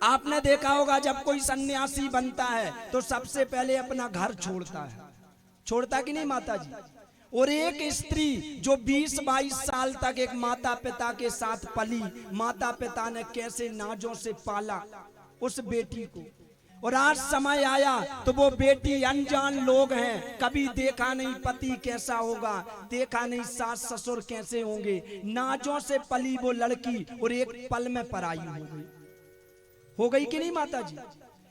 आपने देखा होगा जब कोई सन्यासी बनता है तो सबसे पहले अपना घर छोड़ता है, छोड़ता कि नहीं माता जी। और एक स्त्री जो 20-22 साल तक एक माता पिता के साथ पली, माता पिता ने कैसे नाजों से पाला उस बेटी को, और आज समय आया तो वो बेटी अनजान लोग हैं, कभी देखा नहीं पति कैसा होगा, देखा नहीं सास ससुर कैसे होंगे, नाजों से पली वो लड़की और एक पल में पराई हो गई कि नहीं माता जी।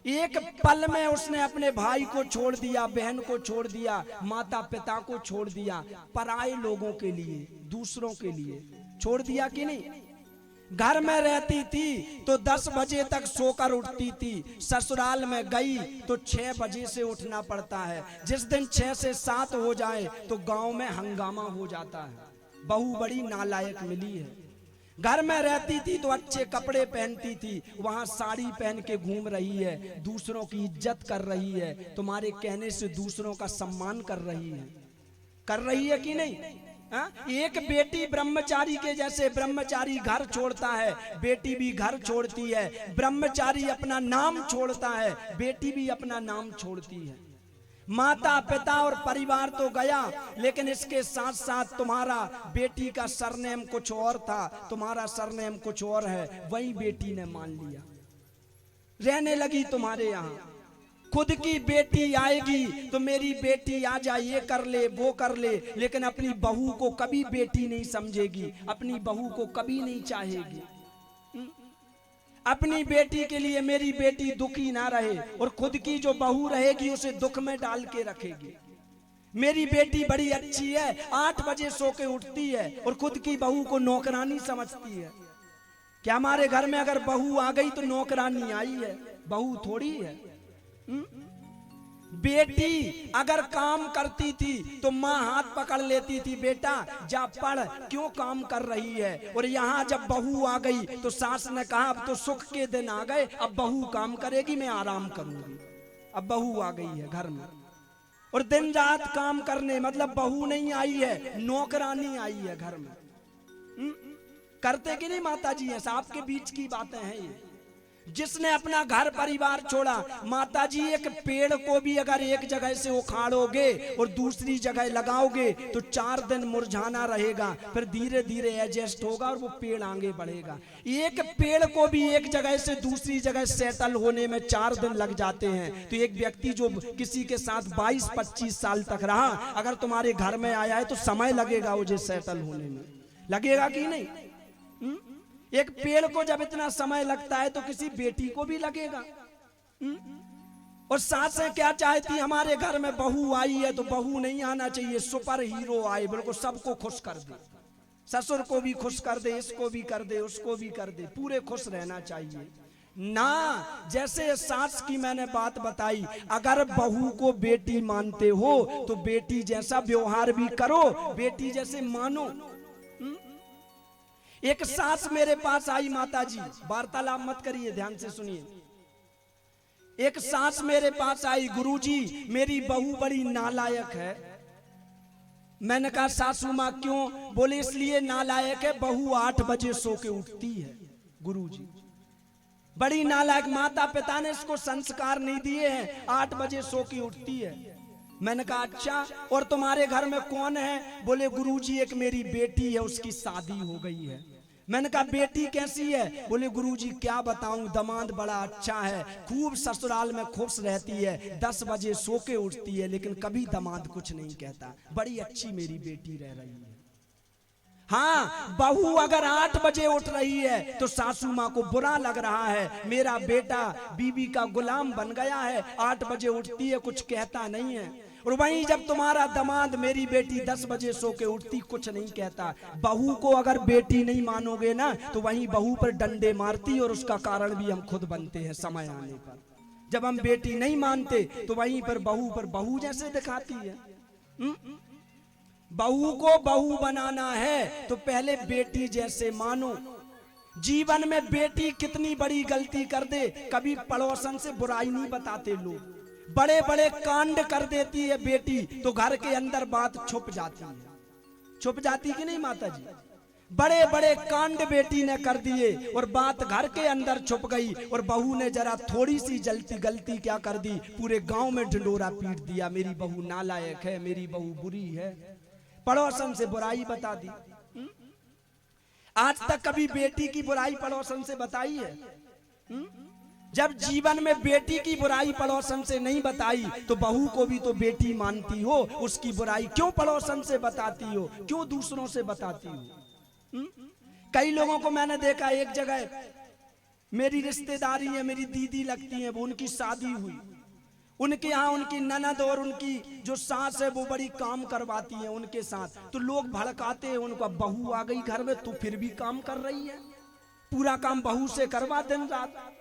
एक पल में उसने अपने भाई को छोड़ दिया, बहन को छोड़ दिया, माता पिता को छोड़ दिया, पराये लोगों के लिए, दूसरों के लिए छोड़ दिया कि नहीं। घर में रहती थी तो 10 बजे तक सोकर उठती थी, ससुराल में गई तो 6 बजे से उठना पड़ता है। जिस दिन 6 से 7 हो जाए तो गांव में हंगामा हो जाता है, बहू बड़ी नालायक मिली है। घर में रहती थी तो अच्छे कपड़े पहनती थी, वहां साड़ी पहन के घूम रही है, दूसरों की इज्जत कर रही है, तुम्हारे कहने से दूसरों का सम्मान कर रही है कि नहीं। हा? एक बेटी ब्रह्मचारी के जैसे, ब्रह्मचारी घर छोड़ता है, बेटी भी घर छोड़ती है। ब्रह्मचारी अपना नाम छोड़ता है, बेटी भी अपना नाम छोड़ती है। माता पिता और परिवार तो गया, लेकिन इसके साथ साथ तुम्हारा बेटी का सरनेम कुछ और था, तुम्हारा सरनेम कुछ और है, वही बेटी ने मान लिया, रहने लगी तुम्हारे यहाँ। खुद की बेटी आएगी तो मेरी बेटी आ जाए, ये कर ले वो कर ले, लेकिन अपनी बहू को कभी बेटी नहीं समझेगी, अपनी बहू को कभी नहीं चाहेगी। अपनी बेटी के लिए मेरी बेटी दुखी ना रहे, और खुद की जो बहू रहेगी उसे दुख में डाल के रखेगी। मेरी बेटी बड़ी अच्छी है, 8 बजे सो के उठती है, और खुद की बहू को नौकरानी समझती है। क्या हमारे घर में अगर बहू आ गई तो नौकरानी आई है, बहू थोड़ी है। बेटी अगर काम करती थी तो माँ हाथ पकड़ लेती थी, बेटा जा पढ़, क्यों काम कर रही है। और यहाँ जब बहू आ गई तो सास ने कहा अब तो सुख के दिन आ गए, अब बहू काम करेगी, मैं आराम करूंगी। अब बहू आ गई है घर में और दिन रात काम करने, मतलब बहू नहीं आई है, नौकरानी आई है घर में। करते कि नहीं माता जी, ऐसा आपके बीच की बातें हैं ये। जिसने अपना घर परिवार छोड़ा, माता जी एक पेड़ को भी अगर एक जगह से उखाड़ोगे और दूसरी जगह लगाओगे तो 4 दिन मुरझाना रहेगा, फिर धीरे धीरे एडजस्ट होगा और वो पेड़ आगे बढ़ेगा। एक पेड़ को भी एक जगह से दूसरी जगह सेटल होने में 4 दिन लग जाते हैं, तो एक व्यक्ति जो किसी के साथ 22-25 साल तक रहा, अगर तुम्हारे घर में आया है तो समय लगेगा मुझे सेटल होने में, लगेगा कि नहीं। एक पेड़ को जब इतना समय लगता है तो किसी बेटी को भी लगेगा। और सासें क्या चाहती, हमारे घर में बहू आई है तो बहू नहीं आना चाहिए, सुपर हीरो आए, बिल्कुल सबको खुश कर दे, ससुर को भी खुश कर दे, इसको भी कर दे, उसको भी कर दे, पूरे खुश रहना चाहिए ना। जैसे सास की मैंने बात बताई, अगर बहू को बेटी मानते हो तो बेटी जैसा व्यवहार भी करो, बेटी जैसे मानो। एक सास मेरे पास आई, माता जी वार्तालाप मत करिए, ध्यान से सुनिए। एक सास मेरे पास आई, गुरुजी मेरी बहू बड़ी नालायक है। मैंने कहा सासू माँ क्यों? बोले इसलिए नालायक है, बहू 8 बजे सो के उठती है। गुरुजी बड़ी नालायक, माता पिता ने इसको संस्कार नहीं दिए हैं, 8 बजे सो के उठती है। मैंने कहा अच्छा, और तुम्हारे घर में कौन है? बोले गुरुजी एक मेरी बेटी है, उसकी शादी हो गई है। मैंने कहा बेटी कैसी है? बोले गुरुजी क्या बताऊं, दामाद बड़ा अच्छा है, खूब ससुराल में खुश रहती है, 10 बजे सो के उठती है, लेकिन कभी दामाद कुछ नहीं कहता, बड़ी अच्छी मेरी बेटी रह रही है। हाँ, बहू अगर 8 बजे उठ रही है तो सासू माँ को बुरा लग रहा है, मेरा बेटा बीवी का गुलाम बन गया है, 8 बजे उठती है, कुछ कहता नहीं है। और वहीं जब तुम्हारा दामाद, मेरी बेटी 10 बजे सो के उठती, कुछ नहीं कहता। बहू को अगर बेटी नहीं मानोगे ना तो वहीं बहू पर डंडे मारती, और उसका कारण भी हम खुद बनते हैं समय आने पर। जब हम बेटी नहीं मानते तो वहीं पर बहू जैसे दिखाती है। बहू को बहू बनाना है तो पहले बेटी जैसे मानो। जीवन में बेटी कितनी बड़ी गलती कर दे, कभी पड़ोसन से बुराई नहीं बताते लोग, बड़े बड़े कांड कर देती है बेटी, तो घर के अंदर बात छुप जाती है, छुप जाती कि नहीं माता जी। बड़े बड़े कांड बेटी ने कर दिए और बात घर के अंदर छुप गई। और बहू ने जरा थोड़ी सी गलती क्या कर दी, पूरे गांव में ढिंडोरा पीट दिया, मेरी बहू नालायक है, मेरी बहू बुरी है, पड़ोसन से बुराई बता दी। आज तक कभी बेटी की बुराई पड़ोसन से बताई है? जब जीवन में बेटी की बुराई पड़ोसन से नहीं बताई तो बहू को भी तो बेटी मानती हो, उसकी बुराई क्यों पड़ोसन से बताती हो, क्यों दूसरों से बताती हो? कई लोगों को मैंने देखा, एक जगह मेरी रिश्तेदारी है, मेरी दीदी लगती है, वो उनकी शादी हुई, उनके यहाँ उनकी ननद और उनकी जो सास है वो बड़ी काम करवाती है उनके साथ, तो लोग भड़काते हैं उनको, बहू आ गई घर में तो फिर भी काम कर रही है, पूरा काम बहू से करवा दिन रात।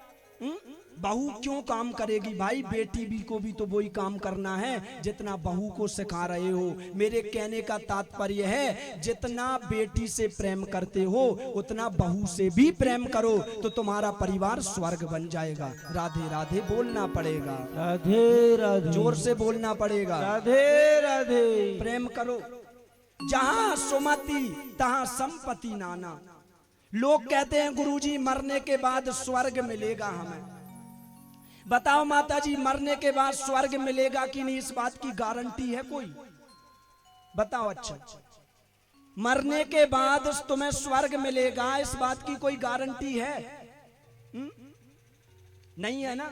बहू क्यों काम करेगी भाई, बेटी भी को भी तो वही काम करना है जितना बहू को सिखा रहे हो। मेरे कहने का तात्पर्य है, जितना बेटी से प्रेम करते हो उतना बहू से भी प्रेम करो तो तुम्हारा परिवार स्वर्ग बन जाएगा। राधे राधे बोलना पड़ेगा, राधे राधे, जोर से बोलना पड़ेगा, राधे राधे। प्रेम करो। जहां सुमति तहां संपत्ति नाना। लोग कहते हैं गुरुजी मरने के बाद स्वर्ग मिलेगा हमें। बताओ माता जी, मरने के बाद स्वर्ग मिलेगा कि नहीं, इस बात की गारंटी है कोई? बताओ। अच्छा, मरने के बाद तुम्हें स्वर्ग मिलेगा, इस बात की कोई गारंटी है? नहीं है ना।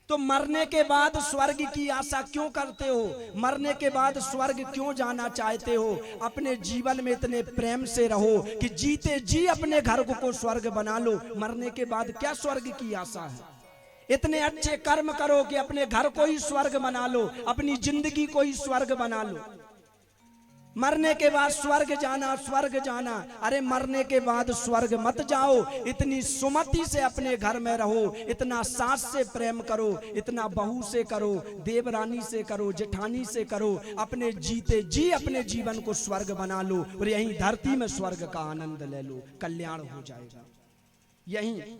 तो मरने के बाद स्वर्ग की आशा क्यों करते हो, मरने के बाद स्वर्ग क्यों जाना चाहते हो? अपने जीवन में इतने प्रेम से रहो कि जीते जी अपने घर को स्वर्ग बना लो। मरने के बाद क्या स्वर्ग की आशा है? इतने अच्छे कर्म करो कि अपने घर को ही स्वर्ग बना लो, अपनी जिंदगी को ही स्वर्ग बना लो। मरने के बाद स्वर्ग जाना, स्वर्ग जाना, अरे मरने के बाद स्वर्ग मत जाओ। इतनी सुमति से अपने घर में रहो, इतना सास से प्रेम करो, इतना बहू से करो, देवरानी से करो, जेठानी से करो, अपने जीते जी अपने जीवन को स्वर्ग बना लो और यहीं धरती में स्वर्ग का आनंद ले लो, कल्याण हो जाएगा। यहीं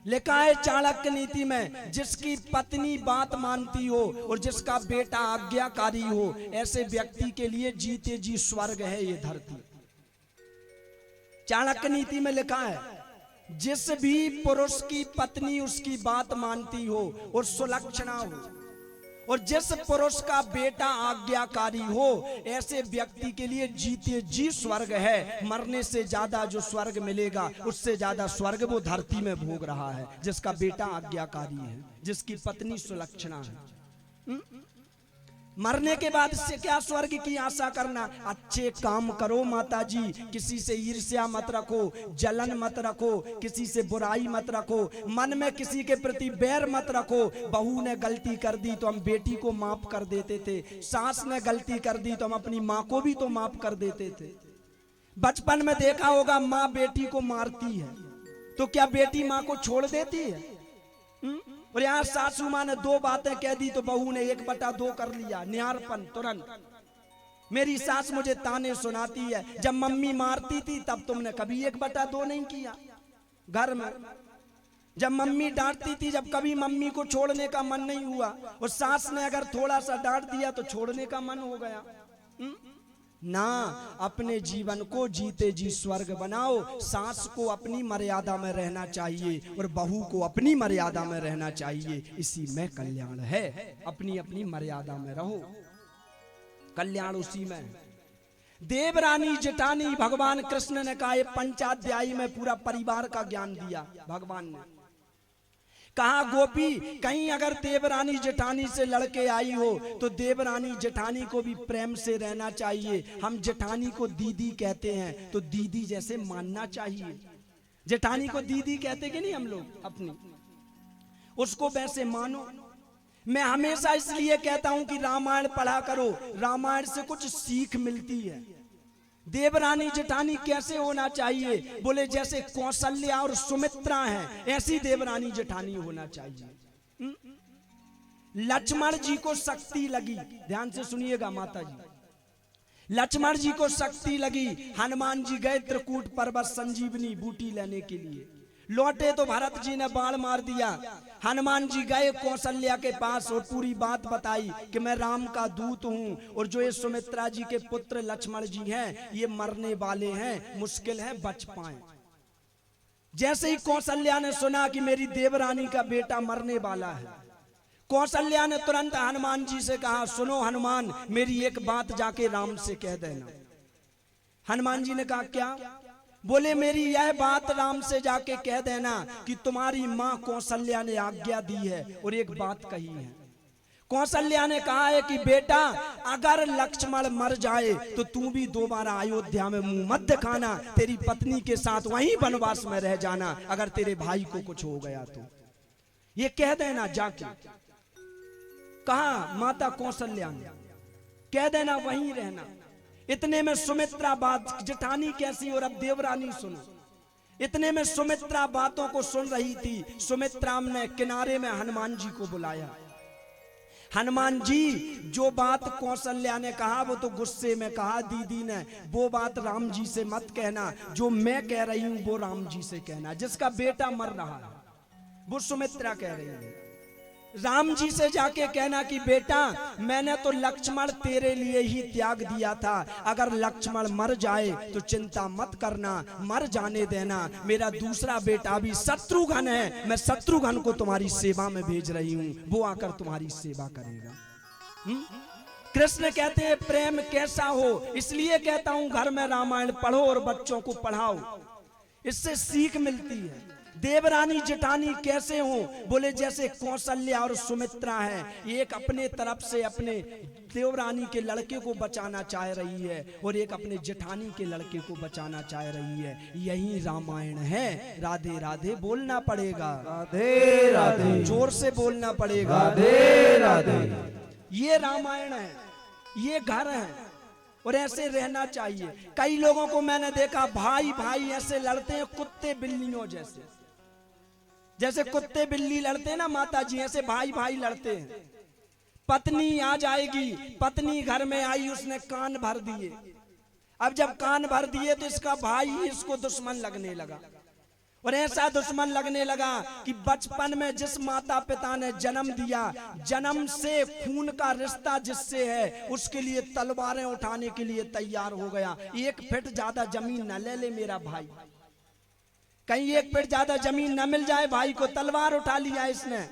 लिखा है चाणक्य नीति में, जिसकी पत्नी बात मानती हो और जिसका बेटा आज्ञाकारी हो, ऐसे व्यक्ति के लिए जीते जी स्वर्ग है ये धरती। चाणक्य नीति में लिखा है, जिस भी पुरुष की पत्नी उसकी बात मानती हो और सुलक्षणा हो और जिस पुरुष का बेटा आज्ञाकारी हो, ऐसे व्यक्ति के लिए जीते जी स्वर्ग है। मरने से ज्यादा जो स्वर्ग मिलेगा उससे ज्यादा स्वर्ग वो धरती में भोग रहा है, जिसका बेटा आज्ञाकारी है, जिसकी पत्नी सुलक्षणा है। मरने के बाद से क्या स्वर्ग की आशा करना? अच्छे काम करो माता जी, किसी से ईर्ष्या मत रखो, जलन मत रखो, किसी से बुराई मत रखो, मन में किसी के प्रति बैर मत रखो। बहू ने गलती कर दी तो हम बेटी को माफ कर देते थे, सास ने गलती कर दी तो हम अपनी माँ को भी तो माफ कर देते थे। बचपन में देखा होगा माँ बेटी को मारती है तो क्या बेटी माँ को छोड़ देती है? और यहाँ सासू माँ ने 2 बातें कह दी तो बहू ने 1/2 कर लिया, न्यारपन तुरंत। मेरी सास मुझे ताने सुनाती है, जब मम्मी मारती थी तब तुमने कभी 1/2 नहीं किया घर में। जब मम्मी डांटती थी, जब कभी मम्मी को छोड़ने का मन नहीं हुआ, और सास ने अगर थोड़ा सा डांट दिया तो छोड़ने का मन हो गया ना। अपने जीवन को जीते जी स्वर्ग बनाओ। सास को अपनी मर्यादा में रहना चाहिए और बहू को अपनी मर्यादा में रहना चाहिए, इसी में कल्याण है। अपनी अपनी मर्यादा में रहो, कल्याण उसी में। देवरानी जेठानी, भगवान कृष्ण ने कहा, पंचाध्यायी में पूरा परिवार का ज्ञान दिया भगवान ने। कहा गोपी, कहीं अगर देवरानी जेठानी से लड़के आई हो तो देवरानी जेठानी को भी प्रेम से रहना चाहिए। हम जेठानी को दीदी कहते हैं तो दीदी जैसे मानना चाहिए। जेठानी को दीदी कहते कि नहीं हम लोग अपनी, उसको वैसे मानो। मैं हमेशा इसलिए कहता हूं कि रामायण पढ़ा करो, रामायण से कुछ सीख मिलती है। देवरानी जेठानी कैसे होना चाहिए? बोले जैसे कौशल्या और सुमित्रा हैं, ऐसी देवरानी जेठानी होना चाहिए। लक्ष्मण जी को शक्ति लगी, ध्यान से सुनिएगा माता जी, लक्ष्मण जी को शक्ति लगी, हनुमान जी गए त्रिकूट पर्वत संजीवनी बूटी लेने के लिए। लौटे तो भरत जी ने बाण मार दिया। हनुमान जी गए कौशल्या के पास और पूरी बात बताई कि मैं राम का दूत हूँ और जो ये सुमित्रा जी के पुत्र लक्ष्मण जी हैं ये मरने वाले हैं, मुश्किल है बच पाए। जैसे ही कौशल्या ने सुना कि मेरी देवरानी का बेटा मरने वाला है, कौशल्या ने तुरंत हनुमान जी से कहा, सुनो हनुमान, मेरी एक बात जाके राम से कह देना। हनुमान जी ने कहा क्या? बोले मेरी यह बात राम से जाके कह देना कि तुम्हारी माँ कौशल्या ने आज्ञा दी है और एक बात कही है। कौशल्या ने कहा है कि बेटा अगर लक्ष्मण मर जाए तो तू भी दोबारा अयोध्या में मुंह मत दिखाना, तेरी पत्नी के साथ वहीं वनवास में रह जाना, अगर तेरे भाई को कुछ हो गया तो ये कह देना जाके। कहा माता कौशल्या ने, कह देना वहीं रहना। इतने में सुमित्रा बात, जेठानी कैसी और अब देवरानी सुनो। इतने में सुमित्रा बातों को सुन रही थी। सुमित्रा ने किनारे में हनुमान जी को बुलाया। हनुमान जी, जो बात कौशल्या ने कहा वो तो गुस्से में कहा दीदी ने, वो बात राम जी से मत कहना, जो मैं कह रही हूं वो राम जी से कहना। जिसका बेटा मर रहा है वो सुमित्रा कह रही है, राम जी से जाके कहना कि बेटा मैंने तो लक्ष्मण तेरे लिए ही त्याग दिया था, अगर लक्ष्मण मर जाए तो चिंता मत करना, मर जाने देना। मेरा दूसरा बेटा भी शत्रुघ्न है, मैं शत्रुघ्न को तुम्हारी सेवा में भेज रही हूँ, वो आकर तुम्हारी सेवा करेगा। कृष्ण कहते हैं प्रेम कैसा हो, इसलिए कहता हूं घर में रामायण पढ़ो और बच्चों को पढ़ाओ, इससे सीख मिलती है। देवरानी जेठानी कैसे हो? बोले जैसे कौशल्या और सुमित्रा है, एक अपने तरफ से अपने देवरानी के लड़के को बचाना चाह रही है और एक अपने जेठानी के लड़के को बचाना चाह रही है। यही रामायण है। राधे राधे बोलना पड़ेगा, राधे राधे, जोर से बोलना पड़ेगा, राधे राधे। ये रामायण है, ये घर है और ऐसे रहना चाहिए। कई लोगों को मैंने देखा भाई भाई ऐसे लड़ते हैं कुत्ते बिल्लियों जैसे, जैसे कुत्ते बिल्ली लड़ते हैं ना माता जी, ऐसे भाई भाई लड़ते हैं। पत्नी आ जाएगी, पत्नी घर में आई, उसने कान भर दिए। अब जब कान भर दिए तो इसका भाई इसको दुश्मन लगने लगा और ऐसा दुश्मन लगने लगा कि बचपन में जिस माता पिता ने जन्म दिया, जन्म से खून का रिश्ता जिससे है, उसके लिए तलवारें उठाने के लिए तैयार हो गया। 1 फीट ज्यादा जमीन न ले ले मेरा भाई, कहीं 1 फीट ज्यादा जमीन न मिल जाए, भाई को तलवार उठा लिया इसने।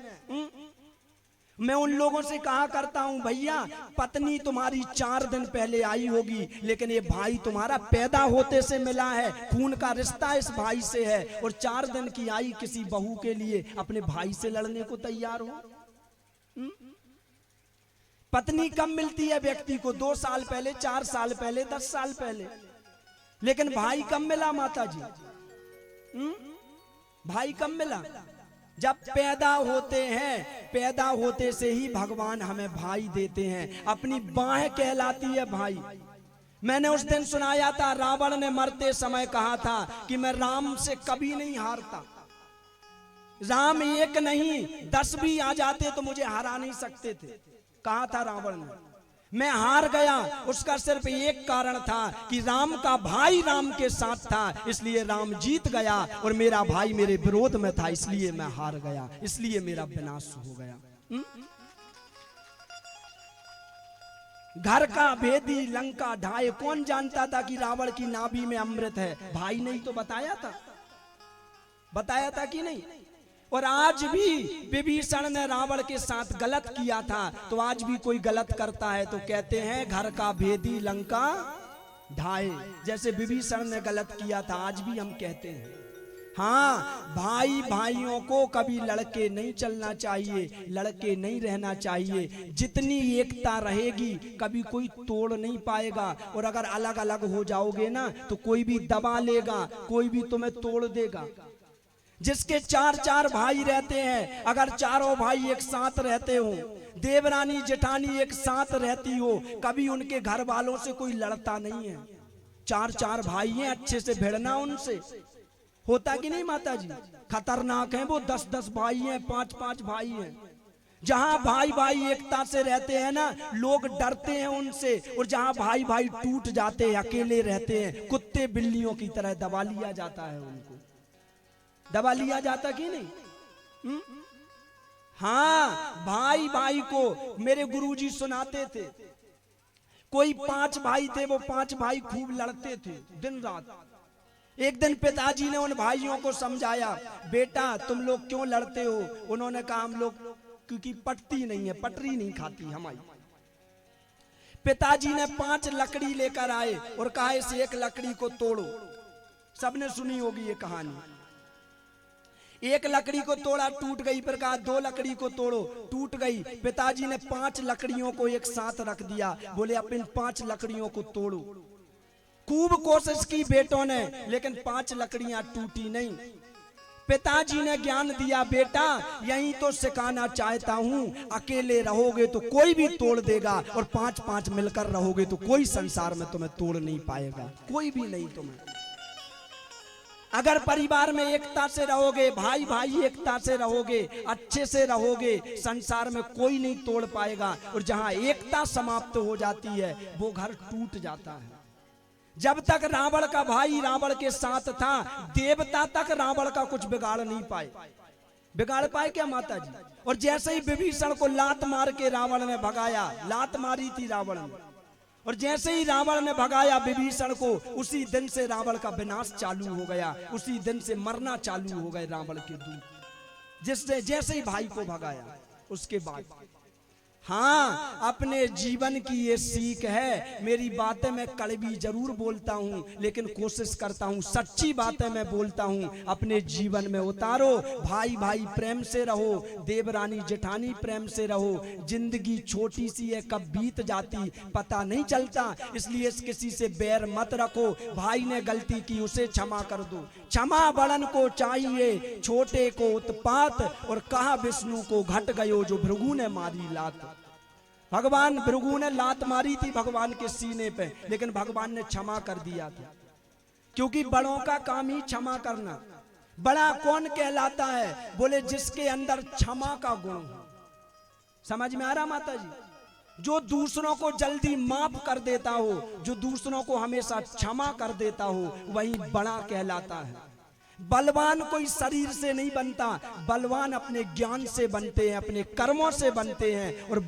मैं उन लोगों से कहा करता हूं भैया पत्नी तुम्हारी 4 दिन पहले आई होगी, लेकिन ये भाई तुम्हारा पैदा होते से मिला है, खून का रिश्ता इस भाई से है, और 4 दिन की आई किसी बहू के लिए अपने भाई से लड़ने को तैयार हो। पत्नी कम मिलती है व्यक्ति को, 2 साल पहले, 4 साल पहले, 10 साल पहले, लेकिन भाई कम मिला माता जी। भाई कम मिला। जब पैदा होते हैं, पैदा होते से ही भगवान हमें भाई देते हैं, अपनी बाहें कहलाती है भाई। मैंने उस दिन सुनाया था, रावण ने मरते समय कहा था कि मैं राम से कभी नहीं हारता, राम एक नहीं 10 भी आ जाते तो मुझे हरा नहीं सकते थे, कहा था रावण ने। मैं हार गया, उसका सिर्फ एक कारण था कि राम का भाई राम के साथ था, इसलिए राम जीत गया, और मेरा भाई मेरे विरोध में था, इसलिए मैं हार गया, इसलिए मेरा विनाश हो गया। घर का भेदी लंका ढाए, कौन जानता था कि रावण की नाभि में अमृत है? भाई ने ही तो बताया था, बताया था कि नहीं? और आज भी विभीषण ने रावण के साथ गलत किया था, तो आज भी कोई गलत करता है तो कहते हैं घर का भेदी लंका ढाए। जैसे विभीषण ने गलत किया था, आज भी हम कहते हैं। हाँ, भाई भाइयों को कभी लड़के नहीं चलना चाहिए, लड़के नहीं रहना चाहिए। जितनी एकता रहेगी कभी कोई तोड़ नहीं पाएगा, और अगर अलग अलग हो जाओगे ना तो कोई भी दबा लेगा, कोई भी तुम्हें तोड़ देगा। जिसके 4 भाई रहते हैं, अगर चारों भाई एक साथ रहते हो, देवरानी जेठानी एक साथ रहती हो, कभी उनके घर वालों से कोई लड़ता नहीं है। 4 भाई हैं, अच्छे से भिड़ना उनसे, होता कि नहीं माता जी? खतरनाक है वो, 10 भाई हैं, 5 भाई हैं। जहां भाई भाई एकता से रहते हैं ना, लोग डरते हैं उनसे, और जहां भाई भाई टूट जाते हैं, अकेले रहते हैं, कुत्ते बिल्लियों की तरह दबा लिया जाता है उनको। दबा लिया जाता कि नहीं? हाँ, भाई भाई को मेरे गुरुजी सुनाते थे, कोई 5 भाई थे, वो 5 भाई खूब लड़ते थे दिन रात। एक दिन पिताजी ने उन भाइयों को समझाया, बेटा तुम लोग क्यों लड़ते हो? उन्होंने कहा हम लोग क्योंकि पटती नहीं है, पटरी नहीं खाती हमारी। पिताजी ने 5 लकड़ी लेकर आए और कहा इस एक लकड़ी को तोड़ो। सबने सुनी होगी ये कहानी। एक लकड़ी को तोड़ा, टूट गई, फिर कहा 2 लकड़ी को तोड़ो, टूट गई। पिताजी ने 5 लकड़ियों को एक साथ रख दिया, बोले अब इन 5 लकड़ियों को तोड़ो। खूब कोशिश की बेटों ने, लेकिन 5 लकड़ियां टूटी नहीं। पिताजी ने ज्ञान दिया, बेटा यही तो सिखाना चाहता हूं, अकेले रहोगे तो कोई भी तोड़ देगा, और 5-5 मिलकर रहोगे तो कोई संसार में तुम्हें तोड़ नहीं पाएगा, कोई भी नहीं तुम्हें। अगर परिवार में एकता से रहोगे, भाई भाई एकता से रहोगे, अच्छे से रहोगे, संसार में कोई नहीं तोड़ पाएगा। और जहां एकता समाप्त हो जाती है वो घर टूट जाता है। जब तक रावण का भाई रावण के साथ था, देवता तक रावण का कुछ बिगाड़ नहीं पाए। बिगाड़ पाए क्या माता जी? और जैसे ही विभीषण को लात मार के रावण ने भगाया, लात मारी थी रावण ने, और जैसे ही रावण ने भगाया विभीषण को, उसी दिन से रावण का विनाश चालू हो गया, उसी दिन से मरना चालू हो गए रावण के दूत, जिससे जैसे ही भाई को भगाया उसके बाद। हाँ, अपने जीवन की ये सीख है। मेरी बातें मैं कड़वी जरूर बोलता हूँ, लेकिन कोशिश करता हूँ सच्ची बातें मैं बोलता हूँ, अपने जीवन में उतारो। भाई भाई प्रेम से रहो, देवरानी जेठानी प्रेम से रहो। जिंदगी छोटी सी है, कब बीत जाती पता नहीं चलता, इसलिए किसी से बैर मत रखो। भाई ने गलती की उसे क्षमा कर दो, क्षमा बड़न को चाहिए, छोटे को उत्पात। और कहा विष्णु को घट गयो जो भृगु ने मारी लात। भगवान भृगु ने लात मारी थी भगवान के सीने पे, लेकिन भगवान ने क्षमा कर दिया था, क्योंकि बड़ों का काम ही क्षमा करना। बड़ा कौन कहलाता है? बोले जिसके अंदर क्षमा का गुण हो। समझ में आ रहा माता जी? जो दूसरों को जल्दी माफ कर देता हो, जो दूसरों को हमेशा क्षमा कर देता हो, वही बड़ा कहलाता है। बलवान कोई शरीर से नहीं बनता, बलवान अपने ज्ञान से बनते हैं, अपने कर्मों से बनते हैं। और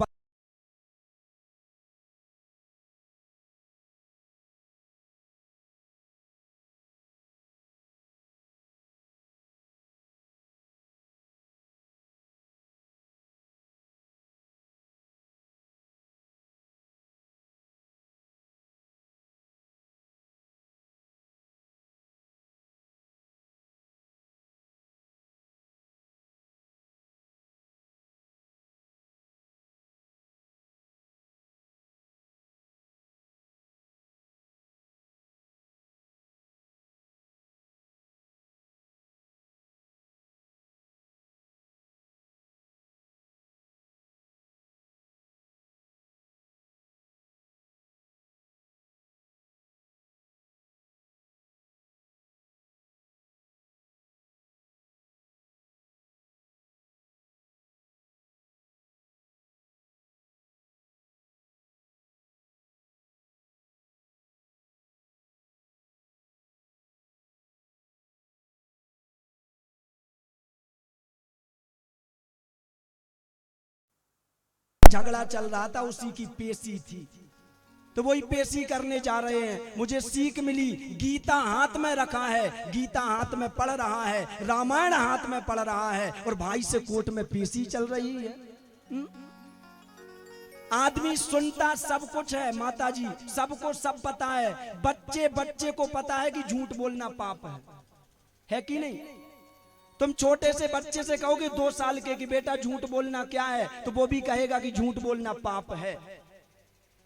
झगड़ा चल रहा था, उसी की पेशी थी, तो वही पेशी करने जा रहे हैं। मुझे सीख मिली, गीता हाथ में रखा है, गीता हाथ में पढ़ रहा है, रामायण हाथ में पढ़ रहा है, और भाई से कोर्ट में पेशी चल रही है। आदमी सुनता सब कुछ है माता जी, सबको सब पता है। बच्चे बच्चे को पता है कि झूठ बोलना पाप है कि नहीं? तुम छोटे से बच्चे से कहोगे 2 साल के कि बेटा झूठ बोलना क्या है, तो वो भी कहेगा कि झूठ बोलना पाप है।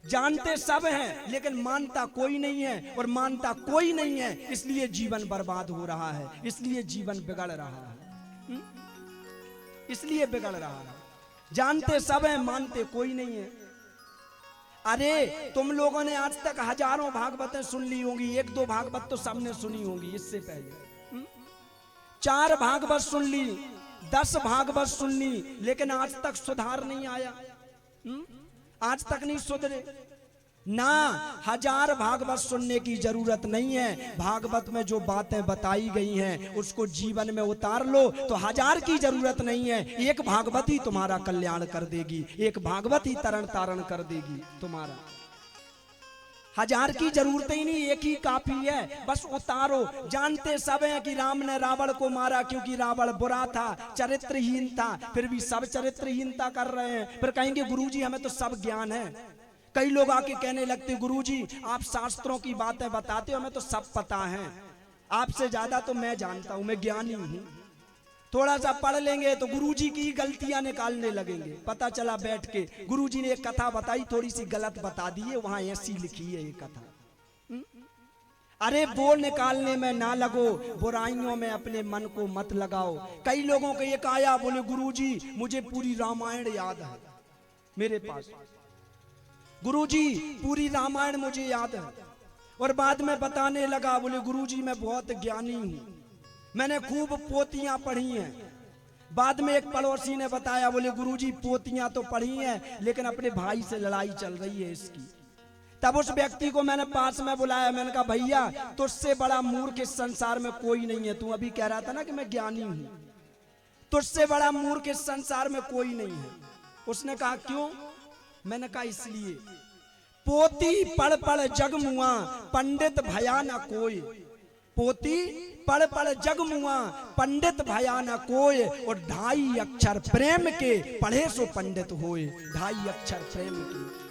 जानते सब हैं, लेकिन मानता कोई नहीं है, और मानता कोई नहीं है, इसलिए जीवन बर्बाद हो रहा है, इसलिए जीवन बिगड़ रहा है, इसलिए बिगड़ रहा है। जानते सब हैं, मानते कोई नहीं है। अरे तुम लोगों ने आज तक हजारों भागवतें सुन ली होंगी, 1-2 भागवत तो सबने सुनी होंगी इससे पहले। 4 भागवत सुन ली, 10 भागवत सुन ली, लेकिन आज तक सुधार नहीं आया, आज तक नहीं सुधरे। ना 1000 भागवत सुनने की जरूरत नहीं है। भागवत में जो बातें बताई गई हैं उसको जीवन में उतार लो तो 1000 की जरूरत नहीं है। एक भागवत ही तुम्हारा कल्याण कर देगी, एक भागवत ही तरण तारण कर देगी तुम्हारा। 1000 की जरूरत ही नहीं, एक ही काफी है। बस उतारो। जानते सब हैं कि राम ने रावण को मारा क्योंकि रावण बुरा था, चरित्रहीन था, फिर भी सब चरित्रहीनता कर रहे हैं। फिर कहेंगे गुरुजी हमें तो सब ज्ञान है। कई लोग आके कहने लगते गुरुजी आप शास्त्रों की बातें बताते हो, हमें तो सब पता है, आपसे ज्यादा तो मैं जानता हूं, मैं ज्ञानी हूं। थोड़ा सा पढ़ लेंगे तो गुरुजी की गलतियां निकालने लगेंगे। पता चला बैठ के गुरुजी ने एक कथा बताई, थोड़ी सी गलत बता दी है, वहां ऐसी लिखी है ये कथा। अरे वो निकालने में ना लगो, बुराइयों में अपने मन को मत लगाओ। कई लोगों को एक आया, बोले गुरुजी मुझे पूरी रामायण याद है मेरे पास, गुरुजी पूरी रामायण मुझे याद है। और बाद में बताने लगा, बोले गुरुजी मैं बहुत ज्ञानी हूं, मैंने खूब पोतियां पढ़ी हैं। बाद में एक पड़ोसी ने बताया, बोले गुरुजी पोतियां तो पढ़ी हैं लेकिन अपने भाई से लड़ाई चल रही है इसकी। तब उस व्यक्ति को मैंने पास में बुलाया, मैंने कहा भैया तुझसे बड़ा मूर्ख इस संसार में कोई नहीं है। तू अभी कह रहा था ना कि मैं ज्ञानी हूं, तुझसे बड़ा मूर्ख इस संसार में कोई नहीं है। उसने कहा क्यों? मैंने कहा इसलिए पोती पढ़ पढ़ जग मुआ, पंडित भया न कोई। पोती पढ़ पढ़ जग मुआ, पंडित भया न कोय। और 2.5 अक्षर प्रेम के पढ़े सो पंडित होए। 2.5 अक्षर प्रेम के।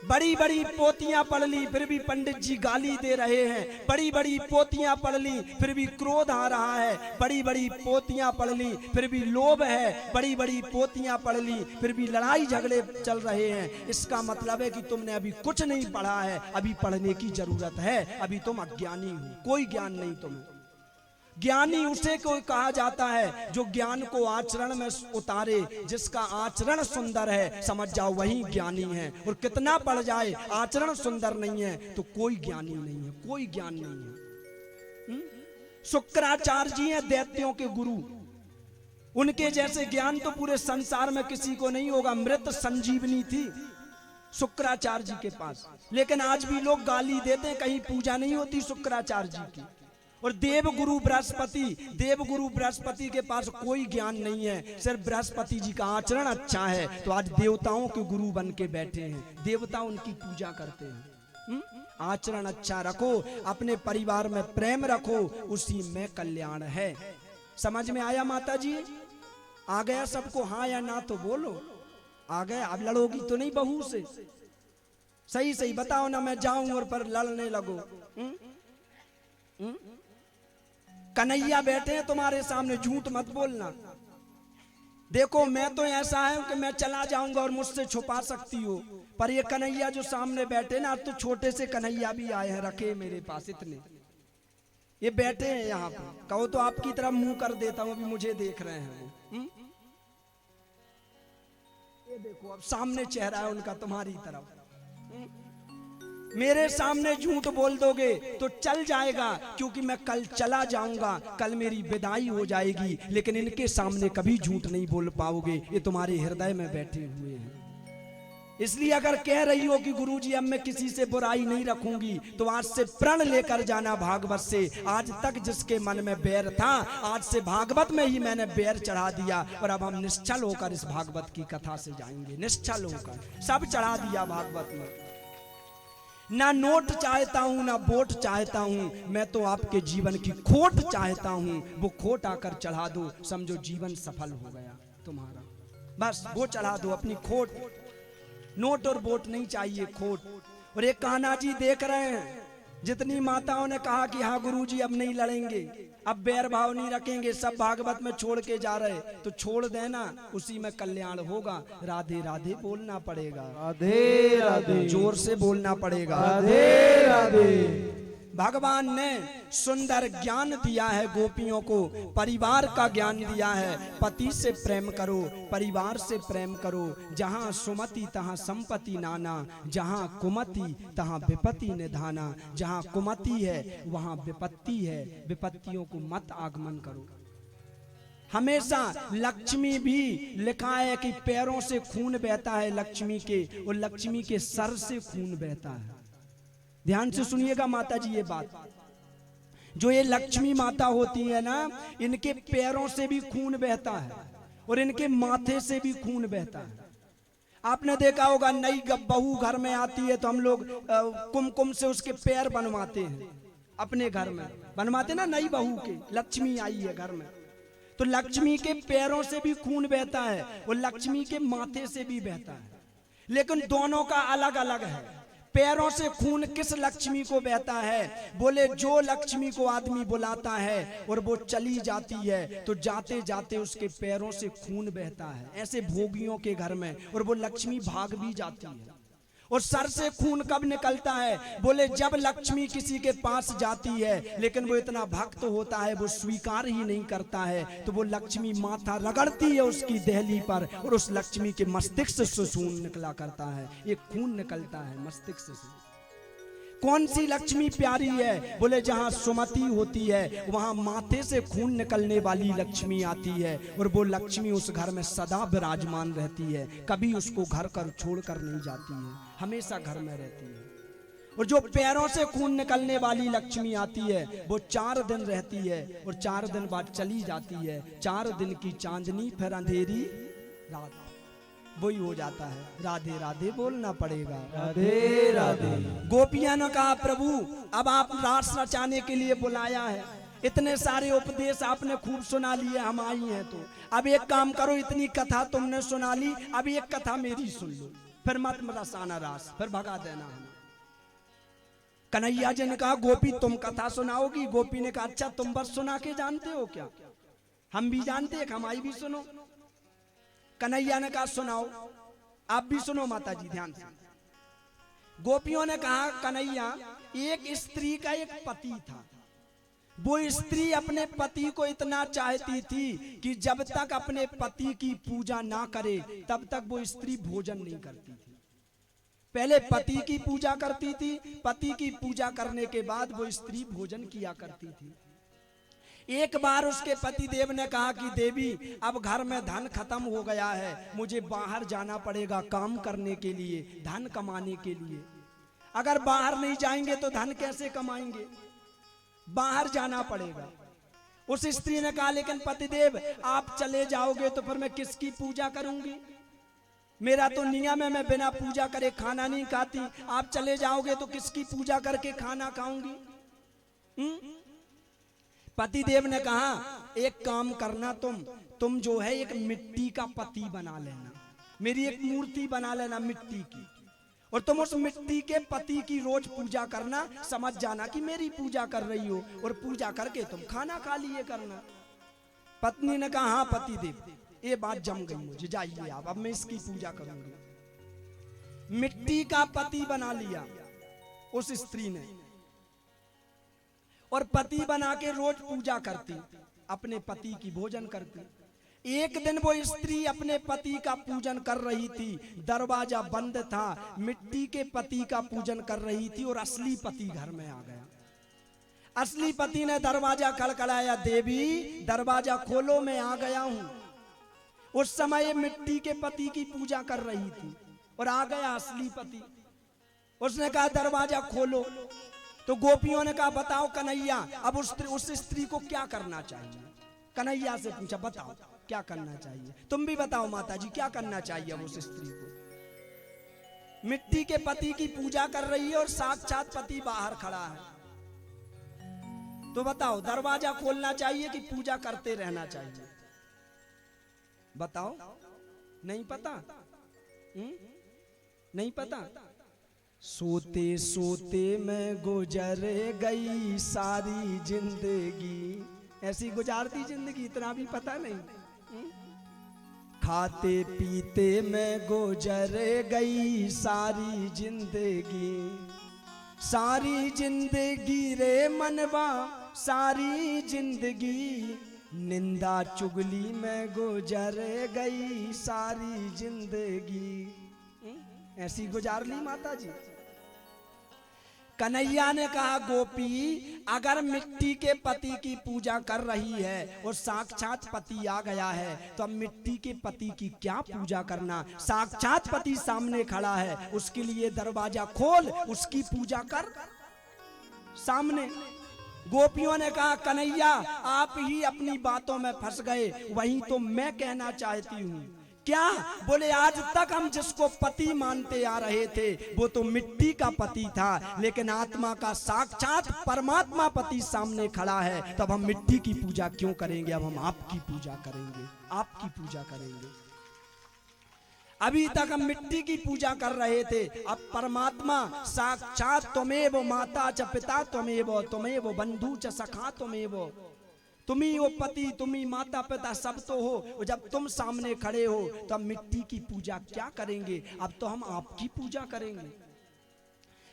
बड़ी बड़ी पोतियां पढ़ ली फिर भी पंडित जी गाली दे रहे हैं। बड़ी बड़ी पोतियां पढ़ ली फिर भी क्रोध आ रहा है। बड़ी बड़ी पोतियां पढ़ ली फिर भी लोभ है। बड़ी बड़ी पोतियां पढ़ ली फिर भी लड़ाई झगड़े चल रहे हैं। इसका मतलब है कि तुमने अभी कुछ नहीं पढ़ा है, अभी पढ़ने की जरूरत है, अभी तुम अज्ञानी हो, कोई ज्ञान नहीं तुम्हें। ज्ञानी उसे को कहा जाता है जो ज्ञान को आचरण में उतारे, जिसका आचरण सुंदर है समझ जाओ वही ज्ञानी है। और कितना पढ़ जाए आचरण सुंदर नहीं है तो कोई ज्ञानी नहीं है, कोई ज्ञान नहीं है। शुक्राचार्य जी हैं दैत्यों के गुरु, उनके जैसे ज्ञान तो पूरे संसार में किसी को नहीं होगा। मृत संजीवनी थी शुक्राचार्य जी के पास, लेकिन आज भी लोग गाली देते हैं, कहीं पूजा नहीं होती शुक्राचार्य जी की। और देवगुरु बृहस्पति के पास कोई ज्ञान नहीं है, सिर्फ बृहस्पति जी का आचरण अच्छा है तो आज देवताओं के गुरु बन के बैठे हैं, देवता उनकी पूजा करते हैं। आचरण अच्छा रखो, अपने परिवार में प्रेम रखो, उसी में कल्याण है। समझ में आया माता जी? आ गया सबको? हाँ या ना तो बोलो। आ गया? अब लड़ोगी तो नहीं बहू से? सही सही बताओ ना, मैं जाऊं और पर लड़ने लगो। कन्हैया बैठे हैं तुम्हारे सामने, झूठ मत बोलना। देखो मैं तो ऐसा है कि मैं चला जाऊंगा और मुझसे छुपा सकती हो, पर ये कन्हैया जो सामने बैठे ना, तो छोटे से कन्हैया भी आए हैं, रखे मेरे पास इतने, ये बैठे हैं यहाँ पे। कहो तो आपकी तरफ मुंह कर देता हूँ, अभी मुझे देख रहे हैं वो। ये देखो अब सामने चेहरा है उनका तुम्हारी तरफ। मेरे सामने झूठ बोल दोगे तो चल जाएगा, क्योंकि मैं कल चला जाऊंगा, कल मेरी विदाई हो जाएगी, लेकिन इनके सामने कभी झूठ नहीं बोल पाओगे, ये तुम्हारे हृदय में बैठे हुए हैं। इसलिए अगर कह रही हो कि गुरुजी अब मैं किसी से बुराई नहीं रखूंगी, तो आज से प्रण लेकर जाना भागवत से। आज तक जिसके मन में बैर था, आज से भागवत में ही मैंने बैर चढ़ा दिया, और अब हम निश्चल होकर इस भागवत की कथा से जाएंगे। निश्चल होकर सब चढ़ा दिया भागवत में। ना नोट चाहता हूं ना वोट चाहता हूं, मैं तो आपके जीवन की खोट चाहता हूं। वो खोट आकर चढ़ा दो, समझो जीवन सफल हो गया तुम्हारा। बस वो चढ़ा दो अपनी खोट। नोट और वोट नहीं चाहिए, खोट। और एक कान्हा जी देख रहे हैं, जितनी माताओं ने कहा कि हाँ गुरुजी अब नहीं लड़ेंगे, अब बैर भाव नहीं रखेंगे, सब भागवत में छोड़ के जा रहे, तो छोड़ देना, उसी में कल्याण होगा। राधे राधे बोलना पड़ेगा, राधे राधे, जोर से बोलना पड़ेगा, राधे राधे। भगवान ने सुंदर ज्ञान दिया है गोपियों को, परिवार का ज्ञान दिया है। पति से प्रेम करो, परिवार से प्रेम करो। जहाँ सुमति तहाँ संपत्ति नाना, जहाँ कुमति तहाँ विपत्ति निधाना। जहाँ कुमति है वहाँ विपत्ति है, विपत्तियों को मत आगमन करो। हमेशा लक्ष्मी भी लिखा है कि पैरों से खून बहता है लक्ष्मी के, और लक्ष्मी के सर से खून बहता है। ध्यान से सुनिएगा माता जी ये बात, जो ये लक्ष्मी माता होती है ना, इनके पैरों से भी खून बहता है और इनके माथे से भी खून बहता है। आपने देखा होगा नई बहू घर में आती है तो हम लोग कुमकुम से उसके पैर बनवाते हैं, अपने घर में बनवाते ना नई बहू के, लक्ष्मी आई है घर में तो लक्ष्मी के पैरों से भी खून बहता है और लक्ष्मी के माथे से भी बहता है, लेकिन दोनों का अलग अलग है। पैरों से खून किस लक्ष्मी को बहता है? बोले जो लक्ष्मी को आदमी बुलाता है और वो चली जाती है तो जाते जाते उसके पैरों से खून बहता है, ऐसे भोगियों के घर में, और वो लक्ष्मी भाग भी जाती है। और सर से खून कब निकलता है? बोले जब लक्ष्मी किसी के पास जाती है लेकिन वो इतना भक्त होता है, वो स्वीकार ही नहीं करता है, तो वो लक्ष्मी माथा रगड़ती है उसकी देहली पर और उस लक्ष्मी के मस्तिष्क से खून निकला करता है, एक खून निकलता है मस्तिष्क से। कौन सी लक्ष्मी प्यारी है? बोले जहाँ सुमति होती है वहाँ माथे से खून निकलने वाली लक्ष्मी आती है और वो लक्ष्मी उस घर में सदा विराजमान रहती है, कभी उसको घर कर छोड़ कर नहीं जाती है, हमेशा घर में रहती है। और जो पैरों से खून निकलने वाली लक्ष्मी आती है वो 4 दिन रहती है और 4 दिन बाद चली जाती है। 4 दिन की चांदनी फिर अंधेरी रात, वही हो जाता है। राधे राधे बोलना पड़ेगा, राधे राधे। गोपियां ने कहा प्रभु अब आप रास रचाने के लिए बुलाया है, इतने सारे उपदेश आपने खूब सुना लिए, हम आई हैं तो अब एक काम करो, इतनी कथा तुमने सुना ली, अब एक कथा मेरी सुन लो, फिर मत रसाना रास, फिर भगा देना हमें। कन्हैया जी ने कहा गोपी तुम कथा सुनाओगी? गोपी ने कहा अच्छा तुम बस सुना के जानते हो क्या? हम भी जानते हैं, हमारी भी सुनो। कन्हैया ने कहा सुनाओ, आप भी सुनो माता जी ध्यान से। गोपियों ने कहा कन्हैया एक स्त्री का एक पति था, वो स्त्री अपने पति को इतना चाहती थी कि जब तक अपने पति की पूजा ना करे तब तक वो स्त्री भोजन नहीं करती थी। पहले पति की पूजा करती थी, पति की पूजा करने के बाद वो स्त्री भोजन किया करती थी। एक बार उसके पति देव ने कहा कि देवी अब घर में धन खत्म हो गया है, मुझे बाहर जाना पड़ेगा काम करने के लिए, धन कमाने के लिए। अगर बाहर नहीं जाएंगे तो धन कैसे कमाएंगे? बाहर जाना पड़ेगा। उस स्त्री ने कहा लेकिन पतिदेव आप चले जाओगे तो फिर मैं किसकी पूजा करूंगी? मेरा तो नियम है मैं बिना पूजा करे खाना नहीं खाती, आप चले जाओगे तो किसकी पूजा करके खाना खाऊंगी? पतिदेव ने कहा एक काम करना, तुम जो है एक मिट्टी का पति बना लेना, मेरी एक मूर्ति बना लेना मिट्टी की, और तुम उस मिट्टी के पति की रोज पूजा करना, समझ जाना कि मेरी पूजा कर रही हो, और पूजा करके तुम खाना खा लिए करना। पत्नी ने कहा हाँ पतिदेव ये बात जम गई मुझे, जाइए आप, अब मैं इसकी पूजा करूंगी। मिट्टी का पति बना लिया उस स्त्री ने और पति बना के रोज पूजा करती, अपने पति की भोजन करती। एक दिन वो स्त्री अपने पति का पूजन कर रही थी, दरवाजा बंद था, मिट्टी के पति का पूजन कर रही थी और असली पति घर में आ गया। असली पति ने दरवाजा खड़खड़ाया, देवी दरवाजा खोलो मैं आ गया हूं। उस समय मिट्टी के पति की पूजा कर रही थी और आ गया असली पति। उसने कहा दरवाजा खोलो, तो गोपियों ने कहा बताओ कन्हैया अब उस स्त्री को क्या करना चाहिए? कन्हैया से पूछा बताओ क्या करना चाहिए? तुम भी बताओ माता जी क्या करना चाहिए अब उस स्त्री को? मिट्टी के पति की पूजा कर रही है और साक्षात पति बाहर खड़ा है, तो बताओ दरवाजा खोलना चाहिए कि पूजा करते रहना चाहिए? बताओ, नहीं पता? नहीं पता? सोते सोते मैं गुजर गई सारी जिंदगी, ऐसी गुजारती जिंदगी, इतना भी पता नहीं। खाते पीते मैं गुजर गई सारी जिंदगी, सारी जिंदगी रे मनवा सारी जिंदगी, निंदा चुगली में गुजर गई सारी जिंदगी। ऐसी गुजार ली माता जी। कन्हैया ने कहा गोपी, अगर मिट्टी के पति की पूजा कर रही है और साक्षात पति आ गया है तो अब मिट्टी के पति की क्या पूजा करना। साक्षात पति सामने खड़ा है, उसके लिए दरवाजा खोल, उसकी पूजा कर सामने। गोपियों ने कहा कन्हैया आप ही अपनी बातों में फंस गए, वही तो मैं कहना चाहती हूँ। क्या? बोले आज तक हम जिसको पति मानते आ रहे थे वो तो मिट्टी का पति था, लेकिन आत्मा का साक्षात परमात्मा पति सामने खड़ा है, तब हम मिट्टी की पूजा क्यों करेंगे? अब हम आपकी पूजा करेंगे, आपकी पूजा करेंगे। अभी तक हम मिट्टी की पूजा कर रहे थे, अब परमात्मा साक्षात त्वमेव माता च पिता त्वमेव बंधु च सखा त्वमेव, तुम ही हो पति, तुम ही माता पिता, सब तो हो। जब तुम सामने खड़े हो तो हम मिट्टी की पूजा क्या करेंगे? अब तो हम आपकी पूजा करेंगे।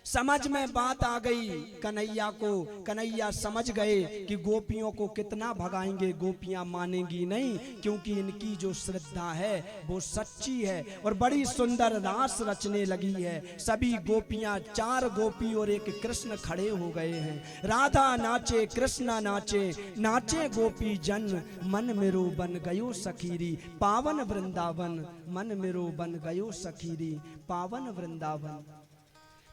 समझ में बात आ गई कन्हैया को। कन्हैया समझ गए कि गोपियों को कितना भगाएंगे, गोपियां मानेंगी नहीं, क्योंकि इनकी जो श्रद्धा है वो सच्ची है। और बड़ी सुंदर रास रचने लगी है। सभी गोपियां, 4 गोपी और एक कृष्ण खड़े हो गए हैं। राधा नाचे, कृष्ण नाचे, नाचे गोपी जन, मन मेरो बन गयो सखीरी पावन वृंदावन, मन मेरो बन गयो सखीरी पावन वृंदावन।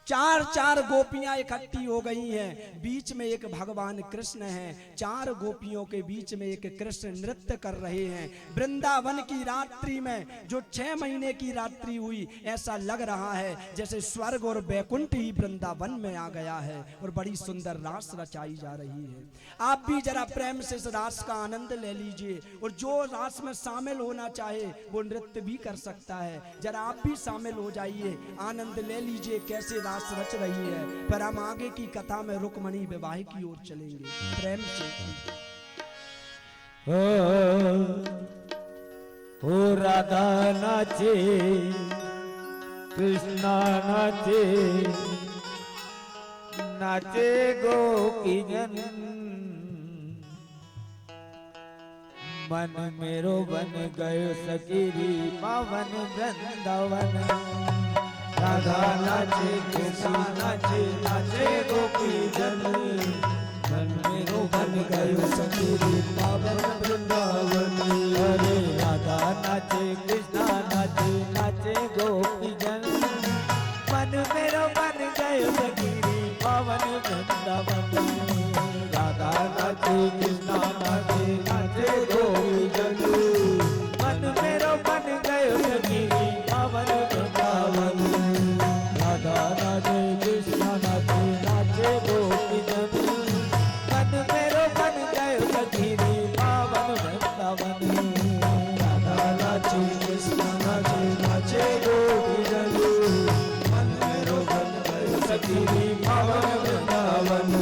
4 गोपियां इकट्ठी हो गई हैं। बीच में एक भगवान कृष्ण हैं। 4 गोपियों के बीच में एक कृष्ण नृत्य कर रहे हैं। वृंदावन की रात्रि में जो 6 महीने की रात्रि हुई, ऐसा लग रहा है जैसे स्वर्ग और बैकुंठ ही वृंदावन में आ गया है और बड़ी सुंदर रास रचाई जा रही है। आप भी जरा प्रेम से इस रास का आनंद ले लीजिए, और जो रास में शामिल होना चाहे वो नृत्य भी कर सकता है। जरा आप भी शामिल हो जाइए, आनंद ले लीजिए कैसे रास रच रही है। पर हम आगे की कथा में रुक्मणी विवाह की ओर चलेंगे। प्रेम से ओ राधा नाचे, कृष्णा नाचे, नाचे गोपी जन, मन मेरो बन गयो सखीरी पावन वृंदावन। राधा नाचे, कृष्णा नाचे, नाचे गोपी जन, मन मेरो बन गयो सखीरी पावन वृंदावन। अरे राधा नाचे, कृष्णा नाचे, नाचे गोपी जन, मन मेरो बन गयो सखीरी पावन वृंदावन। राधा नाचे, कृष्णा नाचे, नाचे गोपी जन, मन मेरो बन गयो सखीरी पावन वृंदावन। राधा नाचे, कृष्णा नाचे, नाचे गोपी जन, मन मेरो बन गयो सखीरी पावन वृंदावन। राधा नाचे, कृष्णा नाचे, नाचे गोपी जन, मन मेरो बन गयो सखीरी पावन वृंदावन।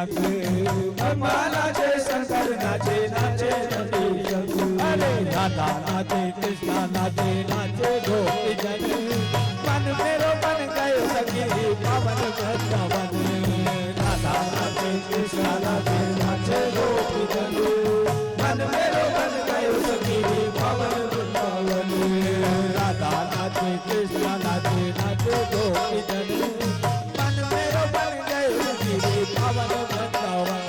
संग नाचे शंकर नाचे नाचे नटी संग अरे राधा नाचे कृष्णा नाचे नाचे गोपी जन मन मेरो बन गयो सखी पावन वृंदावन राधा नाचे कृष्णा नाचे नाचे गोपी जन मन मेरो बन गयो सखी पावन वृंदावन राधा नाचे कृष्णा नाचे नाचे गोपी जन मन मेरो बन गयो सखी पावन वृंदावन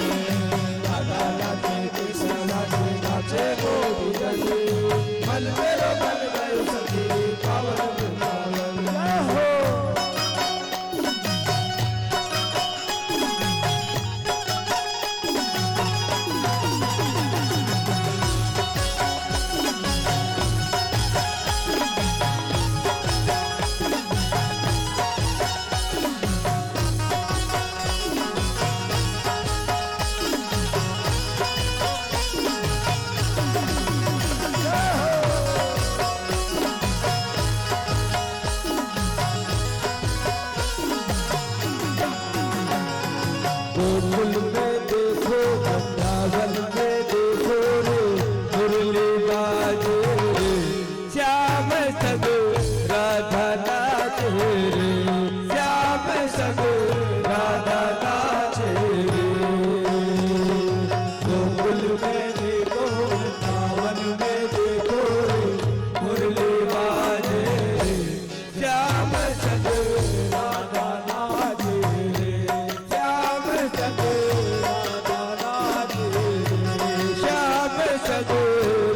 राधा नाचे कृष्णा नाचे नाचे गोपी जन मन मेरो बन गयो सखी पावन वृंदावन हो गोकुल में देखो वृंदावन में देखो रे मुरली बाजे रे श्याम संग राधा नाचे रे श्याम संग राधा नाचे रे गोकुल में देखो वृंदावन में देखो रे मुरली बाजे रे श्याम संग राधा नाचे रे श्याम संग राधा नाचे रे श्याम संग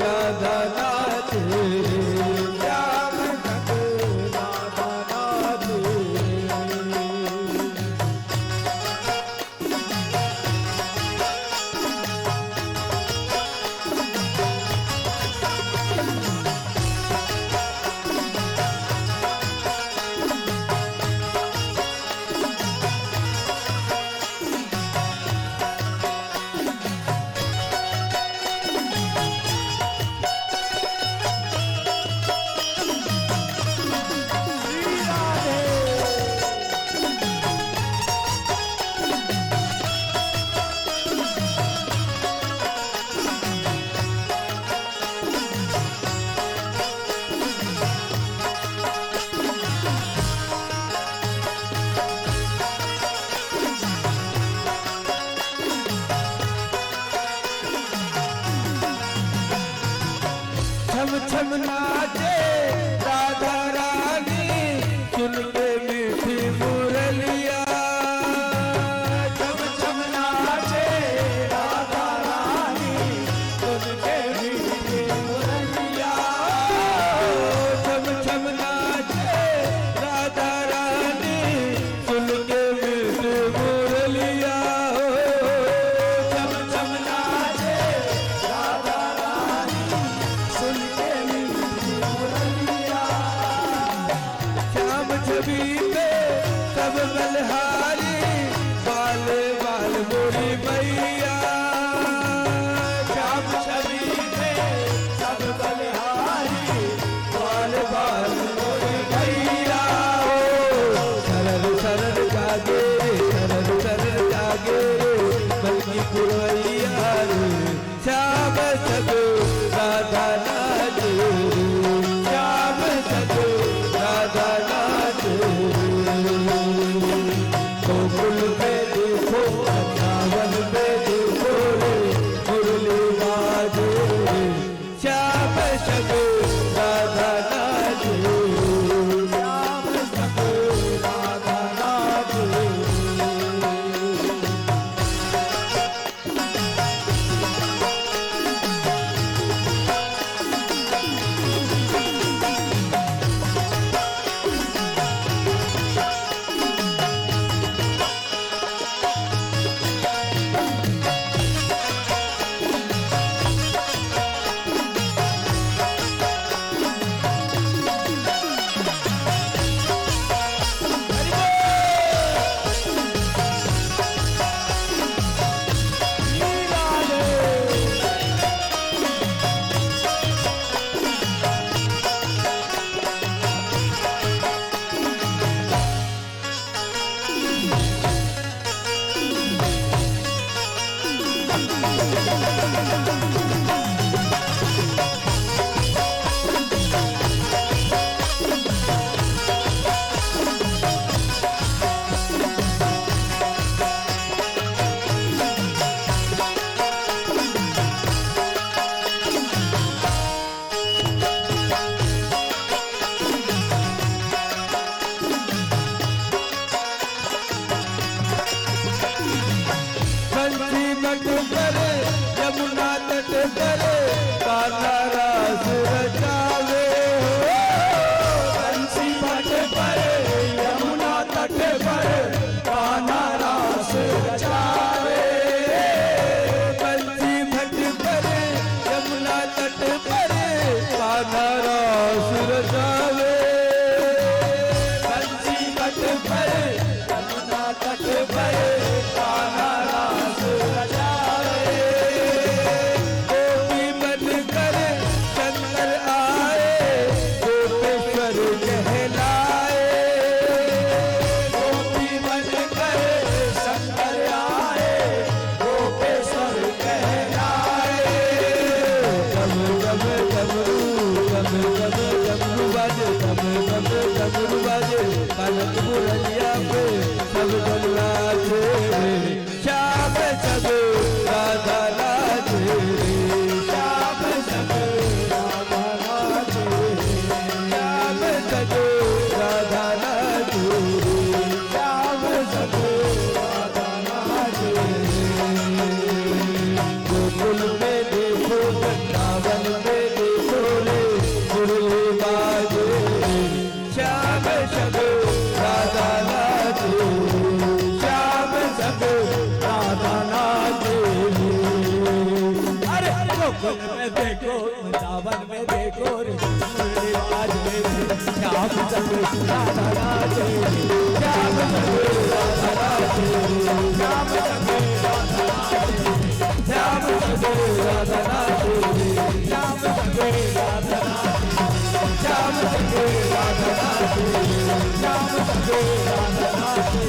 राधा नाचे रे श्याम संग राधा नाचे रे छम छम नाचे राधा रानी सुन के मीठी मुरलिया छम छम नाचे राधा रानी सुन के मीठी मुरलिया छम छम नाचे राधा रानी सुन के मीठी मुरलिया छम छम नाचे राधा रानी सुन के मीठी मुरलिया श्याम छवि पे सब बलहारी बाल बाल मोरी मैया श्याम छवि पे सब बलहारी बाल बाल मोरी मैया सरल सरल जागे सरल सरल जागे बल्कि पुरवैया रे श्याम संग राधा नाचे रे श्याम संग राधा नाचे सब डमरू बाजे कनक मुरलिया पे सब जन नाचे रे श्याम संग राधा नाचे रे श्याम संग राधा नाचे श्याम संग राधा नाचे श्याम संग राधा नाचे गोकुल में देखो वृंदावन में देखो रे मुरली बाजे श्याम संग राधा नाचे श्याम संग राधा नाचे अरे गोकुल में देखो वृंदावन में देखो रे मुरली बाजे श्याम संग राधा नाचे श्याम संग राधा नाचे श्याम संग राधा नाचे श्याम संग राधा नाचे श्याम संग राधा नाचे श्याम संग राधा नाचे श्याम संग राधा नाचे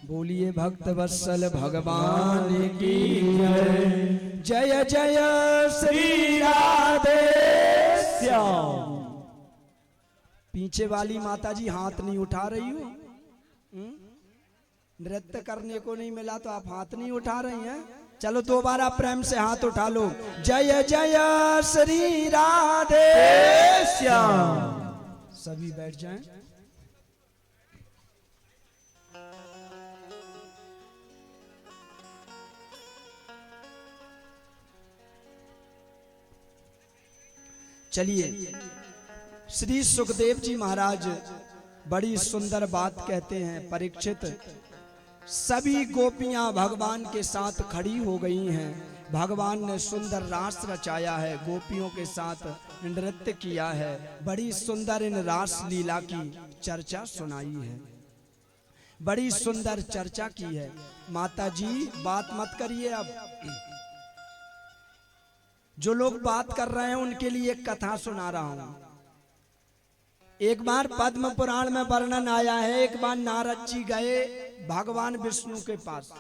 बोलिए भक्त वत्सल भगवान की जय जय जय श्री राधे श्याम। पीछे वाली माता जी हाथ नहीं उठा रही हो, नृत्य करने को नहीं मिला तो आप हाथ नहीं उठा रही हैं। चलो दोबारा प्रेम से हाथ उठा लो, जय जय श्री राधे श्याम। सभी बैठ जाएं। चलिए, श्री सुखदेव जी महाराज बड़ी सुंदर बात कहते हैं। परीक्षित, सभी गोपियां भगवान के साथ खड़ी हो गई हैं। भगवान ने सुंदर रास रचाया है, गोपियों के साथ नृत्य किया है। बड़ी सुंदर इन रास लीला की चर्चा सुनाई है, बड़ी सुंदर चर्चा की है। माता जी बात मत करिए, अब जो लोग बात कर रहे हैं उनके लिए एक कथा सुना रहा हूं। एक बार पद्म पुराण में वर्णन आया है, एक बार नारद जी गए भगवान विष्णु के पास।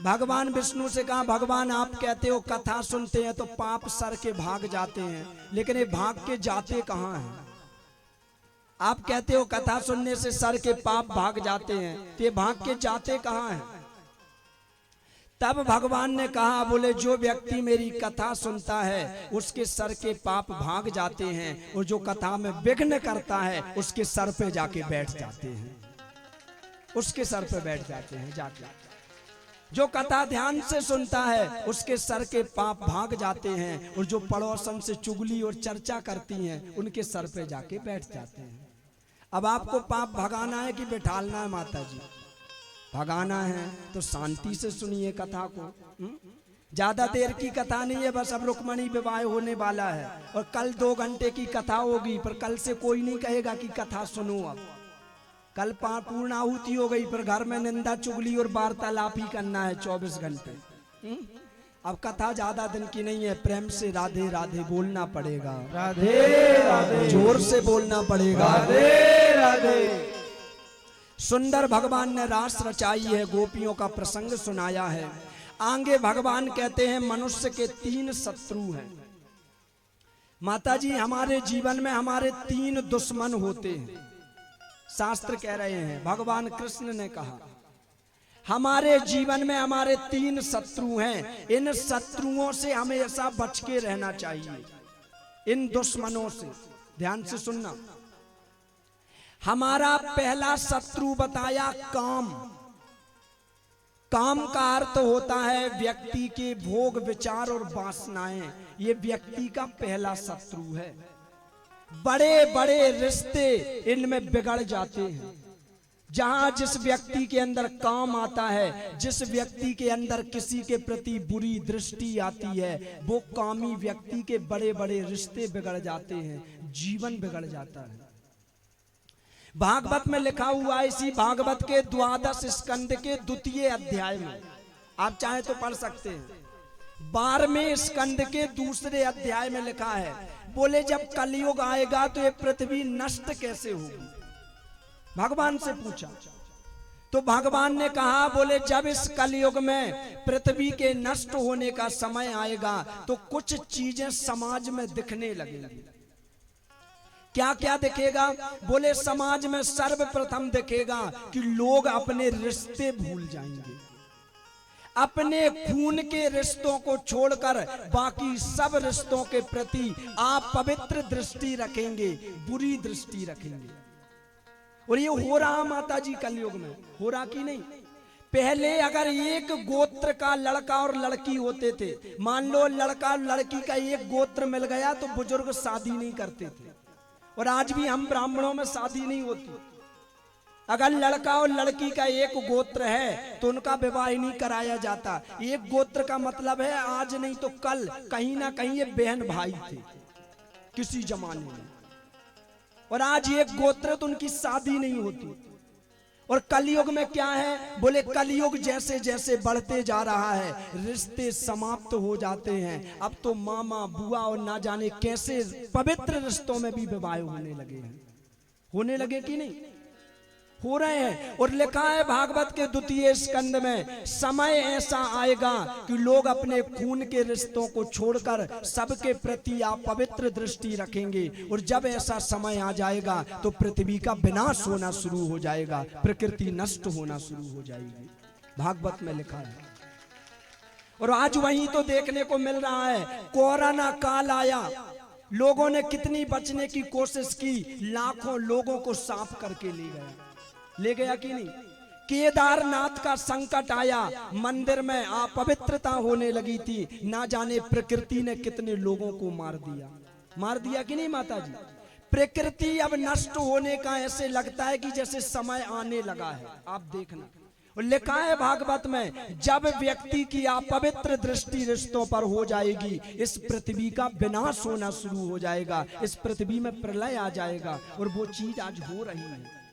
भगवान विष्णु से कहा, भगवान आप कहते हो कथा सुनते हैं तो पाप सर के भाग जाते हैं, लेकिन ये भाग के जाते कहाँ हैं? आप कहते हो कथा सुनने से सर के पाप भाग जाते हैं, तो ये भाग के जाते कहाँ हैं? तब भगवान ने कहा, बोले जो व्यक्ति मेरी कथा सुनता है उसके सर के पाप भाग जाते हैं, और जो कथा में विघ्न करता है उसके सर पे जाके बैठ जाते हैं, उसके सर पे बैठ जाते हैं जाके। जो कथा ध्यान से सुनता है उसके सर के पाप भाग जाते हैं, और जो पड़ोसन से चुगली और चर्चा करती हैं उनके सर पे जाके बैठ जाते हैं। अब आपको पाप भगाना है कि बिठालना है? माता जी भगाना है तो शांति से सुनिए कथा को। ज्यादा देर की कथा नहीं है, बस अब रुक्मणी विवाह होने वाला है और कल 2 घंटे की कथा होगी। पर कल से कोई नहीं कहेगा कि कथा सुनो। अब कल पूर्ण आहुति हो गई, पर घर में निंदा चुगली और वार्तालाप ही करना है 24 घंटे। अब कथा ज्यादा दिन की नहीं है। प्रेम से राधे राधे बोलना पड़ेगा, राधे राधे जोर से बोलना पड़ेगा, राधे राधे। सुंदर भगवान ने रास रचाई है, गोपियों का प्रसंग सुनाया है। आगे भगवान कहते हैं मनुष्य के 3 शत्रु हैं। माता जी हमारे जीवन में हमारे 3 दुश्मन होते हैं, शास्त्र कह रहे हैं। भगवान कृष्ण ने कहा हमारे जीवन में हमारे 3 शत्रु हैं। इन शत्रुओं से हमेशा बच के रहना चाहिए, इन दुश्मनों से। ध्यान से सुनना। हमारा पहला शत्रु बताया काम। काम का अर्थ होता है व्यक्ति के भोग विचार और वासनाएं। ये व्यक्ति का पहला शत्रु है। बड़े बड़े रिश्ते इनमें बिगड़ जाते हैं। जहां जिस व्यक्ति के अंदर काम आता है, जिस व्यक्ति के अंदर किसी के प्रति बुरी दृष्टि आती है, वो कामी व्यक्ति के बड़े बड़े रिश्ते बिगड़ जाते हैं, जीवन बिगड़ जाता है। भागवत में लिखा हुआ है, इसी भागवत के 12 स्कंद के 2 अध्याय में, आप चाहे तो पढ़ सकते हैं। 12वें स्कंद के 2 अध्याय में लिखा है, बोले जब कलयुग आएगा तो ये पृथ्वी नष्ट कैसे होगी? भगवान से पूछा। तो भगवान ने कहा, बोले जब इस कलयुग में पृथ्वी के नष्ट होने का समय आएगा तो कुछ चीजें समाज में दिखने लगेंगी। क्या क्या दिखेगा? बोले समाज में सर्वप्रथम दिखेगा कि लोग अपने रिश्ते भूल जाएंगे, अपने खून के रिश्तों को छोड़कर बाकी सब रिश्तों के प्रति आप पवित्र दृष्टि रखेंगे, बुरी दृष्टि रखेंगे। और ये हो रहा माता जी कलयुग में, हो रहा कि नहीं? पहले अगर एक गोत्र का लड़का और लड़की होते थे, मान लो लड़का और लड़की का एक गोत्र मिल गया तो बुजुर्ग शादी नहीं करते थे। और आज भी हम ब्राह्मणों में शादी नहीं होती। अगर लड़का और लड़की का एक गोत्र है तो उनका विवाह ही नहीं कराया जाता। एक गोत्र का मतलब है आज नहीं तो कल कहीं ना कहीं ये बहन भाई थे किसी जमाने में, और आज एक गोत्र तो उनकी शादी नहीं होती। और कलयुग में क्या है? बोले कलयुग जैसे जैसे बढ़ते जा रहा है रिश्ते समाप्त हो जाते हैं। अब तो मामा बुआ और ना जाने कैसे पवित्र रिश्तों में भी विवाह होने लगे हैं। होने लगे कि नहीं? हो रहे हैं। और लिखा है भागवत के द्वितीय स्कंद में, समय ऐसा आएगा कि लोग अपने खून के रिश्तों को छोड़कर सबके प्रति आप पवित्र दृष्टि रखेंगे। और जब ऐसा समय आ जाएगा तो पृथ्वी का विनाश होना शुरू हो जाएगा, प्रकृति नष्ट होना शुरू हो जाएगी। भागवत में लिखा है। और आज वही तो देखने को मिल रहा है। कोरोना काल आया, लोगों ने कितनी बचने की कोशिश की, लाखों लोगों को साफ करके ले गया कि नहीं? केदारनाथ का संकट आया, मंदिर में अपवित्रता होने लगी थी, ना जाने प्रकृति ने कितने लोगों को मार दिया कि नहीं माता जी? प्रकृति अब नष्ट होने का ऐसे लगता है कि जैसे समय आने लगा है। आप देखना, और लिखा है भागवत में, जब व्यक्ति की अपवित्र दृष्टि रिश्तों पर हो जाएगी इस पृथ्वी का विनाश होना शुरू हो जाएगा, इस पृथ्वी में प्रलय आ जाएगा। और वो चीज आज हो रही है।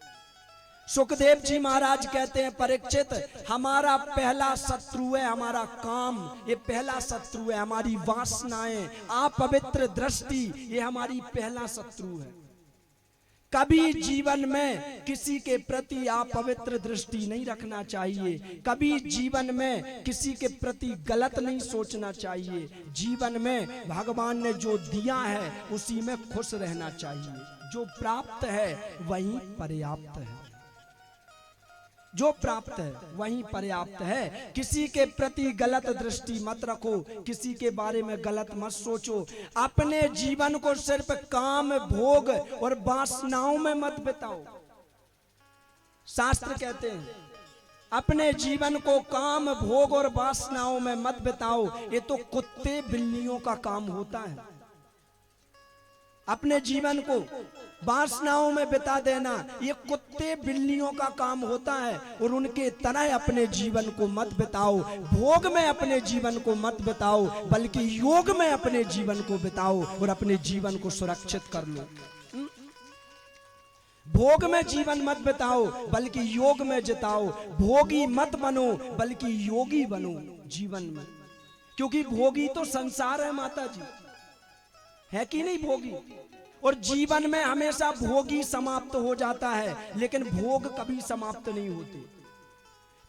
सुखदेव जी महाराज कहते हैं, परीक्षित, हमारा पहला शत्रु है हमारा काम, ये पहला शत्रु है। हमारी वासनाएं, अपवित्र दृष्टि, ये हमारी पहला शत्रु है। कभी जीवन में किसी के प्रति अपवित्र दृष्टि नहीं रखना चाहिए। कभी जीवन में किसी के प्रति गलत नहीं सोचना चाहिए। जीवन में भगवान ने जो दिया है उसी में खुश रहना चाहिए। जो प्राप्त है वही पर्याप्त है। जो प्राप्त है वही पर्याप्त है। किसी के प्रति गलत दृष्टि मत रखो, किसी के बारे में गलत मत सोचो। अपने जीवन को सिर्फ काम, भोग और वासनाओं में मत बिताओ। शास्त्र कहते हैं अपने जीवन को काम, भोग और वासनाओं में मत बिताओ। ये तो कुत्ते बिल्लियों का काम होता है। अपने जीवन को वासनाओं में बिता देना ये कुत्ते बिल्लियों का काम होता है। और उनके तरह अपने जीवन को मत बिताओ। भोग में अपने जीवन को मत बिताओ, बल्कि योग में अपने जीवन को बिताओ और अपने जीवन को सुरक्षित कर लो। भोग में जीवन मत बिताओ, बल्कि योग में जिताओ। भोगी मत बनो, बल्कि योगी बनो जीवन में। क्योंकि भोगी तो संसार है माता जी, है कि नहीं? भोगी, और जीवन में हमेशा भोगी समाप्त हो जाता है, लेकिन भोग कभी समाप्त नहीं होते।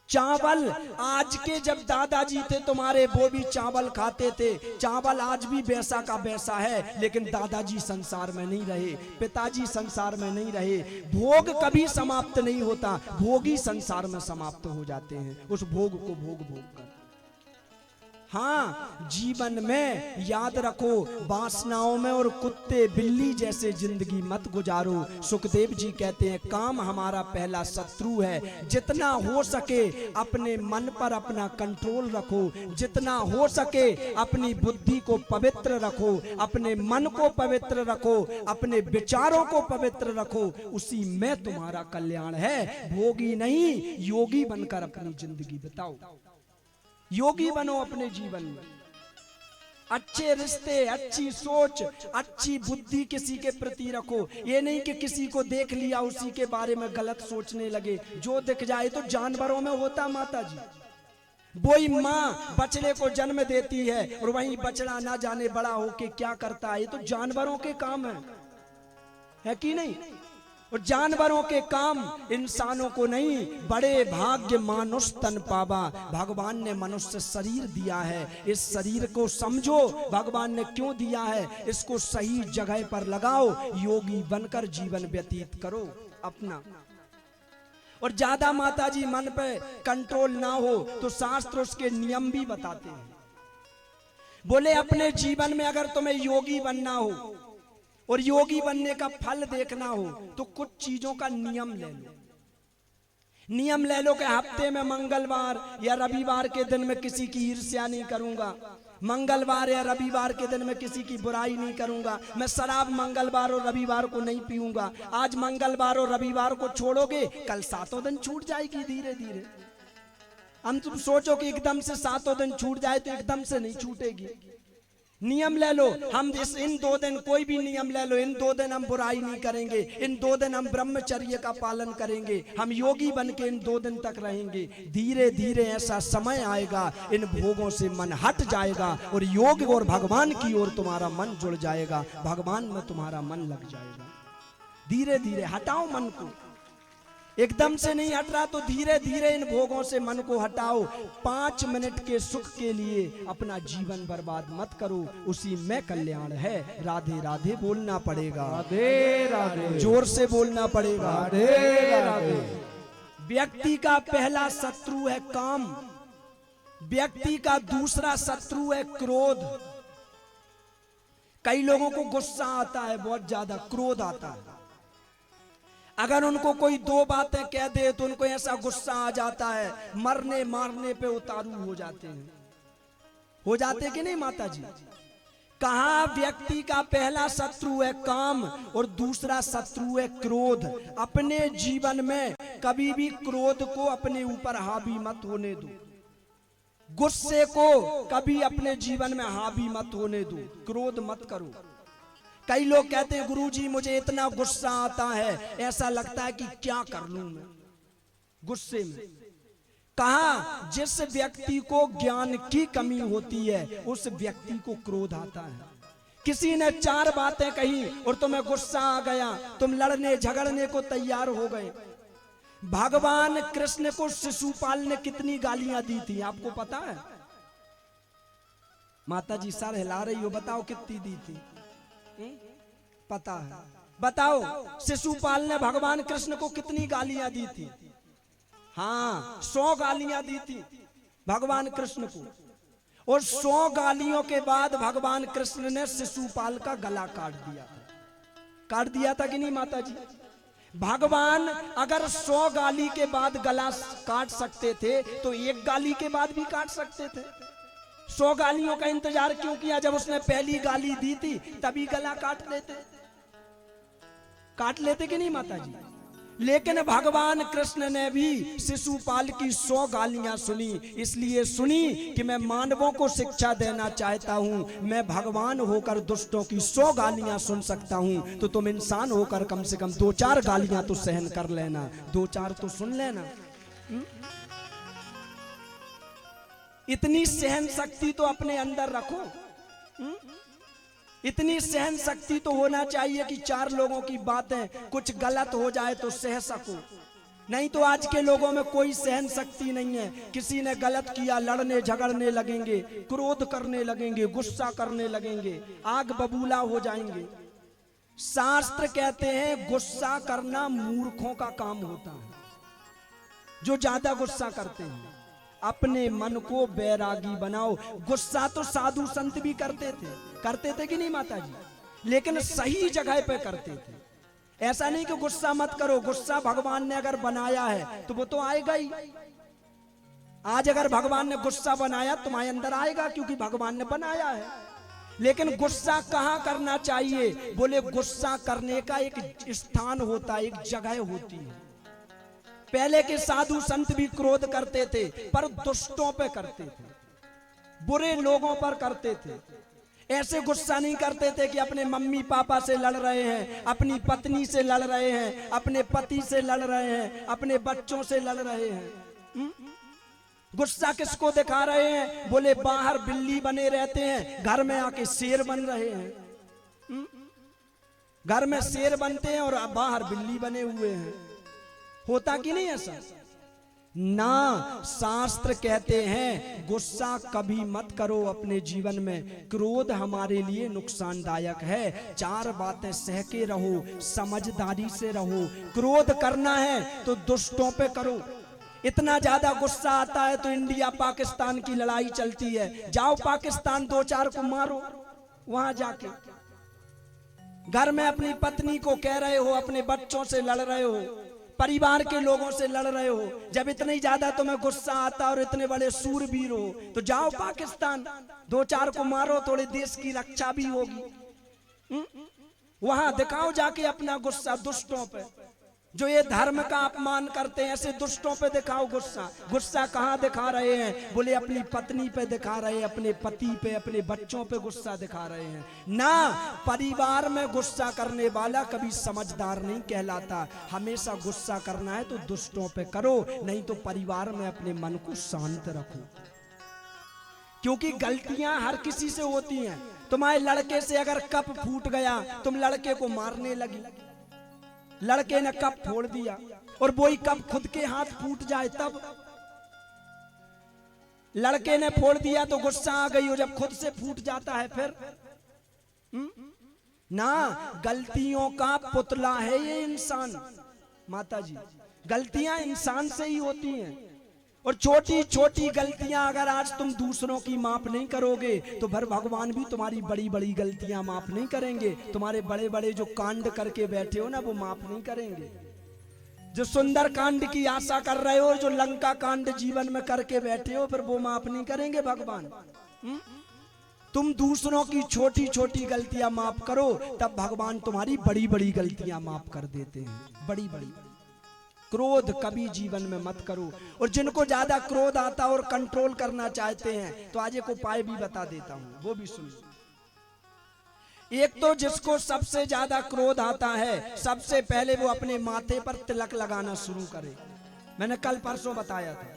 चावल, आज के जब दादाजी थे तुम्हारे, वो भी चावल खाते थे। चावल आज भी वैसा का वैसा है, लेकिन दादाजी संसार में नहीं रहे, पिताजी संसार में नहीं रहे। भोग कभी समाप्त नहीं होता, भोगी संसार में समाप्त हो जाते हैं उस भोग को भोग कर। हाँ, जीवन में याद रखो, वासनाओं में और कुत्ते बिल्ली जैसे जिंदगी मत गुजारो। सुखदेव जी कहते हैं काम हमारा पहला शत्रु है। जितना हो सके अपने मन पर अपना कंट्रोल रखो, जितना हो सके अपनी बुद्धि को पवित्र रखो, अपने मन को पवित्र रखो, अपने विचारों को पवित्र रखो, उसी में तुम्हारा कल्याण है। भोगी नहीं, योगी बनकर अपनी जिंदगी बिताओ। योगी बनो अपने जीवन में। अच्छे रिश्ते, अच्छी सोच, अच्छी बुद्धि किसी के प्रति रखो। ये नहीं कि किसी को देख लिया उसी के बारे में गलत सोचने लगे। जो दिख जाए तो जानवरों में होता माता जी। वही माँ बछड़े को जन्म देती है और वही बछड़ा ना जाने बड़ा होके क्या करता है। ये तो जानवरों के काम है कि नहीं? और जानवरों के काम इंसानों को नहीं, बड़े भाग्य मानुष तन पावा। भगवान ने मनुष्य शरीर दिया है, इस शरीर को समझो भगवान ने क्यों दिया है, इसको सही जगह पर लगाओ, योगी बनकर जीवन व्यतीत करो अपना। और ज्यादा माताजी मन पे कंट्रोल ना हो तो शास्त्र उसके नियम भी बताते हैं। बोले अपने जीवन में अगर तुम्हें योगी बनना हो और योगी बनने का फल देखना हो तो कुछ चीजों का नियम ले लो। नियम ले लो कि हफ्ते में मंगलवार या रविवार के दिन में किसी की ईर्ष्या नहीं करूंगा, मंगलवार या रविवार के दिन में किसी की बुराई नहीं करूंगा, मैं शराब मंगलवार और रविवार को नहीं पीऊंगा। आज मंगलवार और रविवार को छोड़ोगे, कल 7 दिन छूट जाएगी धीरे धीरे। हम तुम सोचो कि एकदम से 7 दिन छूट जाए तो एकदम से नहीं छूटेगी। नियम ले लो, हम इन 2 दिन कोई भी नियम ले लो, इन 2 दिन हम बुराई नहीं करेंगे, इन 2 दिन हम ब्रह्मचर्य का पालन करेंगे, हम योगी बन के इन 2 दिन तक रहेंगे। धीरे धीरे ऐसा समय आएगा, इन भोगों से मन हट जाएगा और योग और भगवान की ओर तुम्हारा मन जुड़ जाएगा, भगवान में तुम्हारा मन लग जाएगा। धीरे धीरे हटाओ मन को, एकदम से नहीं हट रहा तो धीरे धीरे इन भोगों से मन को हटाओ। 5 मिनट के सुख के लिए अपना जीवन बर्बाद मत करो, उसी में कल्याण है। राधे राधे बोलना पड़ेगा, राधे राधे, जोर से बोलना पड़ेगा, राधे राधे। व्यक्ति का पहला शत्रु है काम, व्यक्ति का दूसरा शत्रु है क्रोध। कई लोगों को गुस्सा आता है, बहुत ज्यादा क्रोध आता है। अगर उनको कोई 2 बातें कह दे तो उनको ऐसा गुस्सा आ जाता है, मरने मारने पे उतारू हो जाते हैं। हो जाते कि नहीं माता जी? कहा व्यक्ति का पहला शत्रु है काम और दूसरा शत्रु है क्रोध। अपने जीवन में कभी भी क्रोध को अपने ऊपर हावी मत होने दो, गुस्से को कभी अपने जीवन में हावी मत होने दो, क्रोध मत करो। कई लोग कहते हैं गुरुजी मुझे इतना गुस्सा आता है, ऐसा लगता है कि क्या कर लूं मैं गुस्से में। कहा जिस व्यक्ति को ज्ञान की कमी होती है उस व्यक्ति को क्रोध आता है। किसी ने 4 बातें कही और तुम्हें गुस्सा आ गया, तुम लड़ने झगड़ने को तैयार हो गए। भगवान कृष्ण को शिशुपाल ने कितनी गालियां दी थी आपको पता है? माता जी सर हिला रही हो, बताओ कितनी दी थी? पता है? बताओ शिशुपाल ने भगवान कृष्ण को कितनी गालियां दी थी? हाँ 100 गालियां दी थी भगवान कृष्ण को। और 100 गालियों के बाद भगवान कृष्ण ने शिशुपाल का गला काट दिया था। काट दिया था कि नहीं माता जी? भगवान अगर 100 गाली के बाद गला काट सकते थे तो 1 गाली के बाद भी काट सकते थे। 100 गालियों का इंतजार क्यों किया? जब उसने पहली गाली दी थी तभी गला काट लेते कि नहीं माता जी? लेकिन भगवान कृष्ण ने भी शिशुपाल की 100 गालियां सुनी, इसलिए सुनी कि मैं मानवों को शिक्षा देना चाहता हूं। मैं भगवान होकर दुष्टों की 100 गालियां सुन सकता हूं, तो तुम इंसान होकर कम से कम 2-4 गालियां तो सहन कर लेना, 2-4 तो सुन लेना। इतनी सहन शक्ति तो अपने अंदर रखो। इतनी सहन शक्ति तो होना चाहिए कि 4 लोगों की बातें कुछ गलत हो जाए तो सह सको। नहीं तो आज के लोगों में कोई सहन शक्ति नहीं है। किसी ने गलत किया लड़ने झगड़ने लगेंगे, क्रोध करने लगेंगे, गुस्सा करने लगेंगे, आग बबूला हो जाएंगे। शास्त्र कहते हैं गुस्सा करना मूर्खों का काम होता है। जो ज्यादा गुस्सा करते हैं अपने मन को बैरागी बनाओ। गुस्सा तो साधु संत भी करते थे कि नहीं माता जी? लेकिन सही जगह पे करते थे। ऐसा नहीं कि गुस्सा मत करो, गुस्सा भगवान ने अगर बनाया है तो वो तो आएगा ही। आज अगर भगवान ने गुस्सा बनाया तुम्हारे अंदर आएगा, क्योंकि भगवान ने बनाया है। लेकिन गुस्सा कहाँ करना चाहिए? बोले गुस्सा करने का एक स्थान होता है, एक जगह होती है। पहले के साधु संत भी क्रोध करते थे पर दुष्टों पे करते थे, बुरे लोगों पर करते थे। ऐसे गुस्सा नहीं करते थे कि अपने मम्मी पापा से लड़ रहे हैं, अपनी पत्नी से लड़ रहे हैं, अपने पति से लड़ रहे हैं, अपने बच्चों से लड़ रहे हैं। गुस्सा किसको दिखा रहे हैं? बोले बाहर बिल्ली बने रहते हैं, घर में आके शेर बन रहे हैं। घर में शेर बनते हैं और बाहर बिल्ली बने हुए हैं। होता कि नहीं ऐसा? ना, शास्त्र कहते हैं गुस्सा कभी मत करो अपने जीवन में, क्रोध हमारे लिए नुकसानदायक है। 4 बातें सह के रहो, समझदारी से रहो। क्रोध करना है तो दुष्टों पे करो। इतना ज्यादा गुस्सा आता है तो इंडिया पाकिस्तान की लड़ाई चलती है। जाओ पाकिस्तान 2-4 को मारो वहां जाके। घर में अपनी पत्नी को कह रहे हो, अपने बच्चों से लड़ रहे हो, परिवार के लोगों से लड़ रहे हो, जब इतनी ज्यादा तुम्हें गुस्सा आता और इतने बड़े सूरवीर हो तो जाओ पाकिस्तान 2-4 को मारो, थोड़े देश की रक्षा भी होगी। वहां दिखाओ जाके अपना गुस्सा दुष्टों पे, जो ये धर्म का अपमान करते हैं, ऐसे दुष्टों पे दिखाओ गुस्सा। गुस्सा कहाँ दिखा रहे हैं? बोले अपनी पत्नी पे दिखा रहे हैं, अपने पति पे, अपने बच्चों पे गुस्सा दिखा रहे हैं। ना, परिवार में गुस्सा करने वाला कभी समझदार नहीं कहलाता। हमेशा गुस्सा करना है तो दुष्टों पे करो, नहीं तो परिवार में अपने मन को शांत रखो। क्योंकि गलतियां हर किसी से होती हैं। तुम्हारे लड़के से अगर कप फूट गया, तुम लड़के को मारने लगी, लड़के ने कप फोड़ दिया और वही कप खुद के हाथ फूट जाए तब? लड़के ने फोड़ दिया तो गुस्सा आ गई, और जब खुद से फूट जाता है फिर ना, गलतियों का पुतला है ये इंसान। माता जी, गलतियां इंसान से ही होती हैं, और छोटी छोटी गलतियां अगर आज तुम दूसरों की माफ नहीं करोगे तो फिर भगवान भी तुम्हारी बड़ी बड़ी गलतियां माफ नहीं करेंगे। तुम्हारे बड़े बड़े जो कांड करके बैठे हो ना, वो माफ नहीं करेंगे। जो सुंदर कांड की आशा कर रहे हो, जो लंका कांड जीवन में करके बैठे हो, फिर वो माफ नहीं करेंगे भगवान। तुम दूसरों की छोटी छोटी गलतियां माफ करो, तब भगवान तुम्हारी बड़ी बड़ी गलतियां माफ कर देते हैं, बड़ी बड़ी। क्रोध कभी जीवन में मत करो। और जिनको ज्यादा क्रोध आता और कंट्रोल करना चाहते हैं तो आज एक उपाय भी बता देता हूं, वो भी सुन। एक तो जिसको सबसे ज्यादा क्रोध आता है, सबसे पहले वो अपने माथे पर तिलक लगाना शुरू करे। मैंने कल परसों बताया था।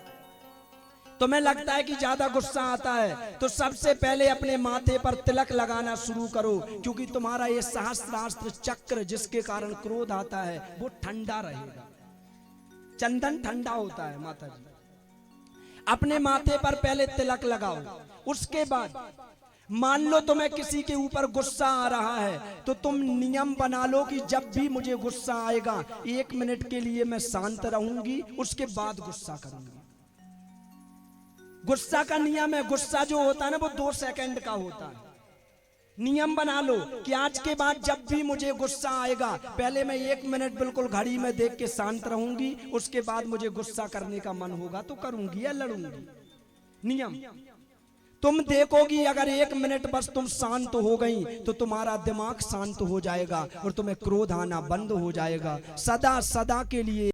तुम्हें लगता है कि ज्यादा गुस्सा आता है तो सबसे पहले अपने माथे पर तिलक लगाना शुरू करो, क्योंकि तुम्हारा ये सहस्त्रास्त्र चक्र जिसके कारण क्रोध आता है वो ठंडा रहेगा। चंदन ठंडा होता है माता जी। अपने माथे पर पहले तिलक लगाओ। उसके बाद मान लो तुम्हें किसी के ऊपर गुस्सा आ रहा है तो तुम नियम बना लो कि जब भी मुझे गुस्सा आएगा 1 मिनट के लिए मैं शांत रहूंगी, उसके बाद गुस्सा करूंगी। गुस्सा का नियम है, गुस्सा जो होता है ना वो 2 सेकंड का होता है। नियम बना लो कि आज के बाद जब भी मुझे गुस्सा आएगा पहले मैं 1 मिनट बिल्कुल घड़ी में देख के शांत रहूंगी, उसके बाद मुझे गुस्सा करने का मन होगा तो करूंगी या लड़ूंगी। नियम तुम देखोगी, अगर 1 मिनट बस तुम शांत हो गई तो तुम्हारा दिमाग शांत हो जाएगा और तुम्हें क्रोध आना बंद हो जाएगा। सदा सदा के लिए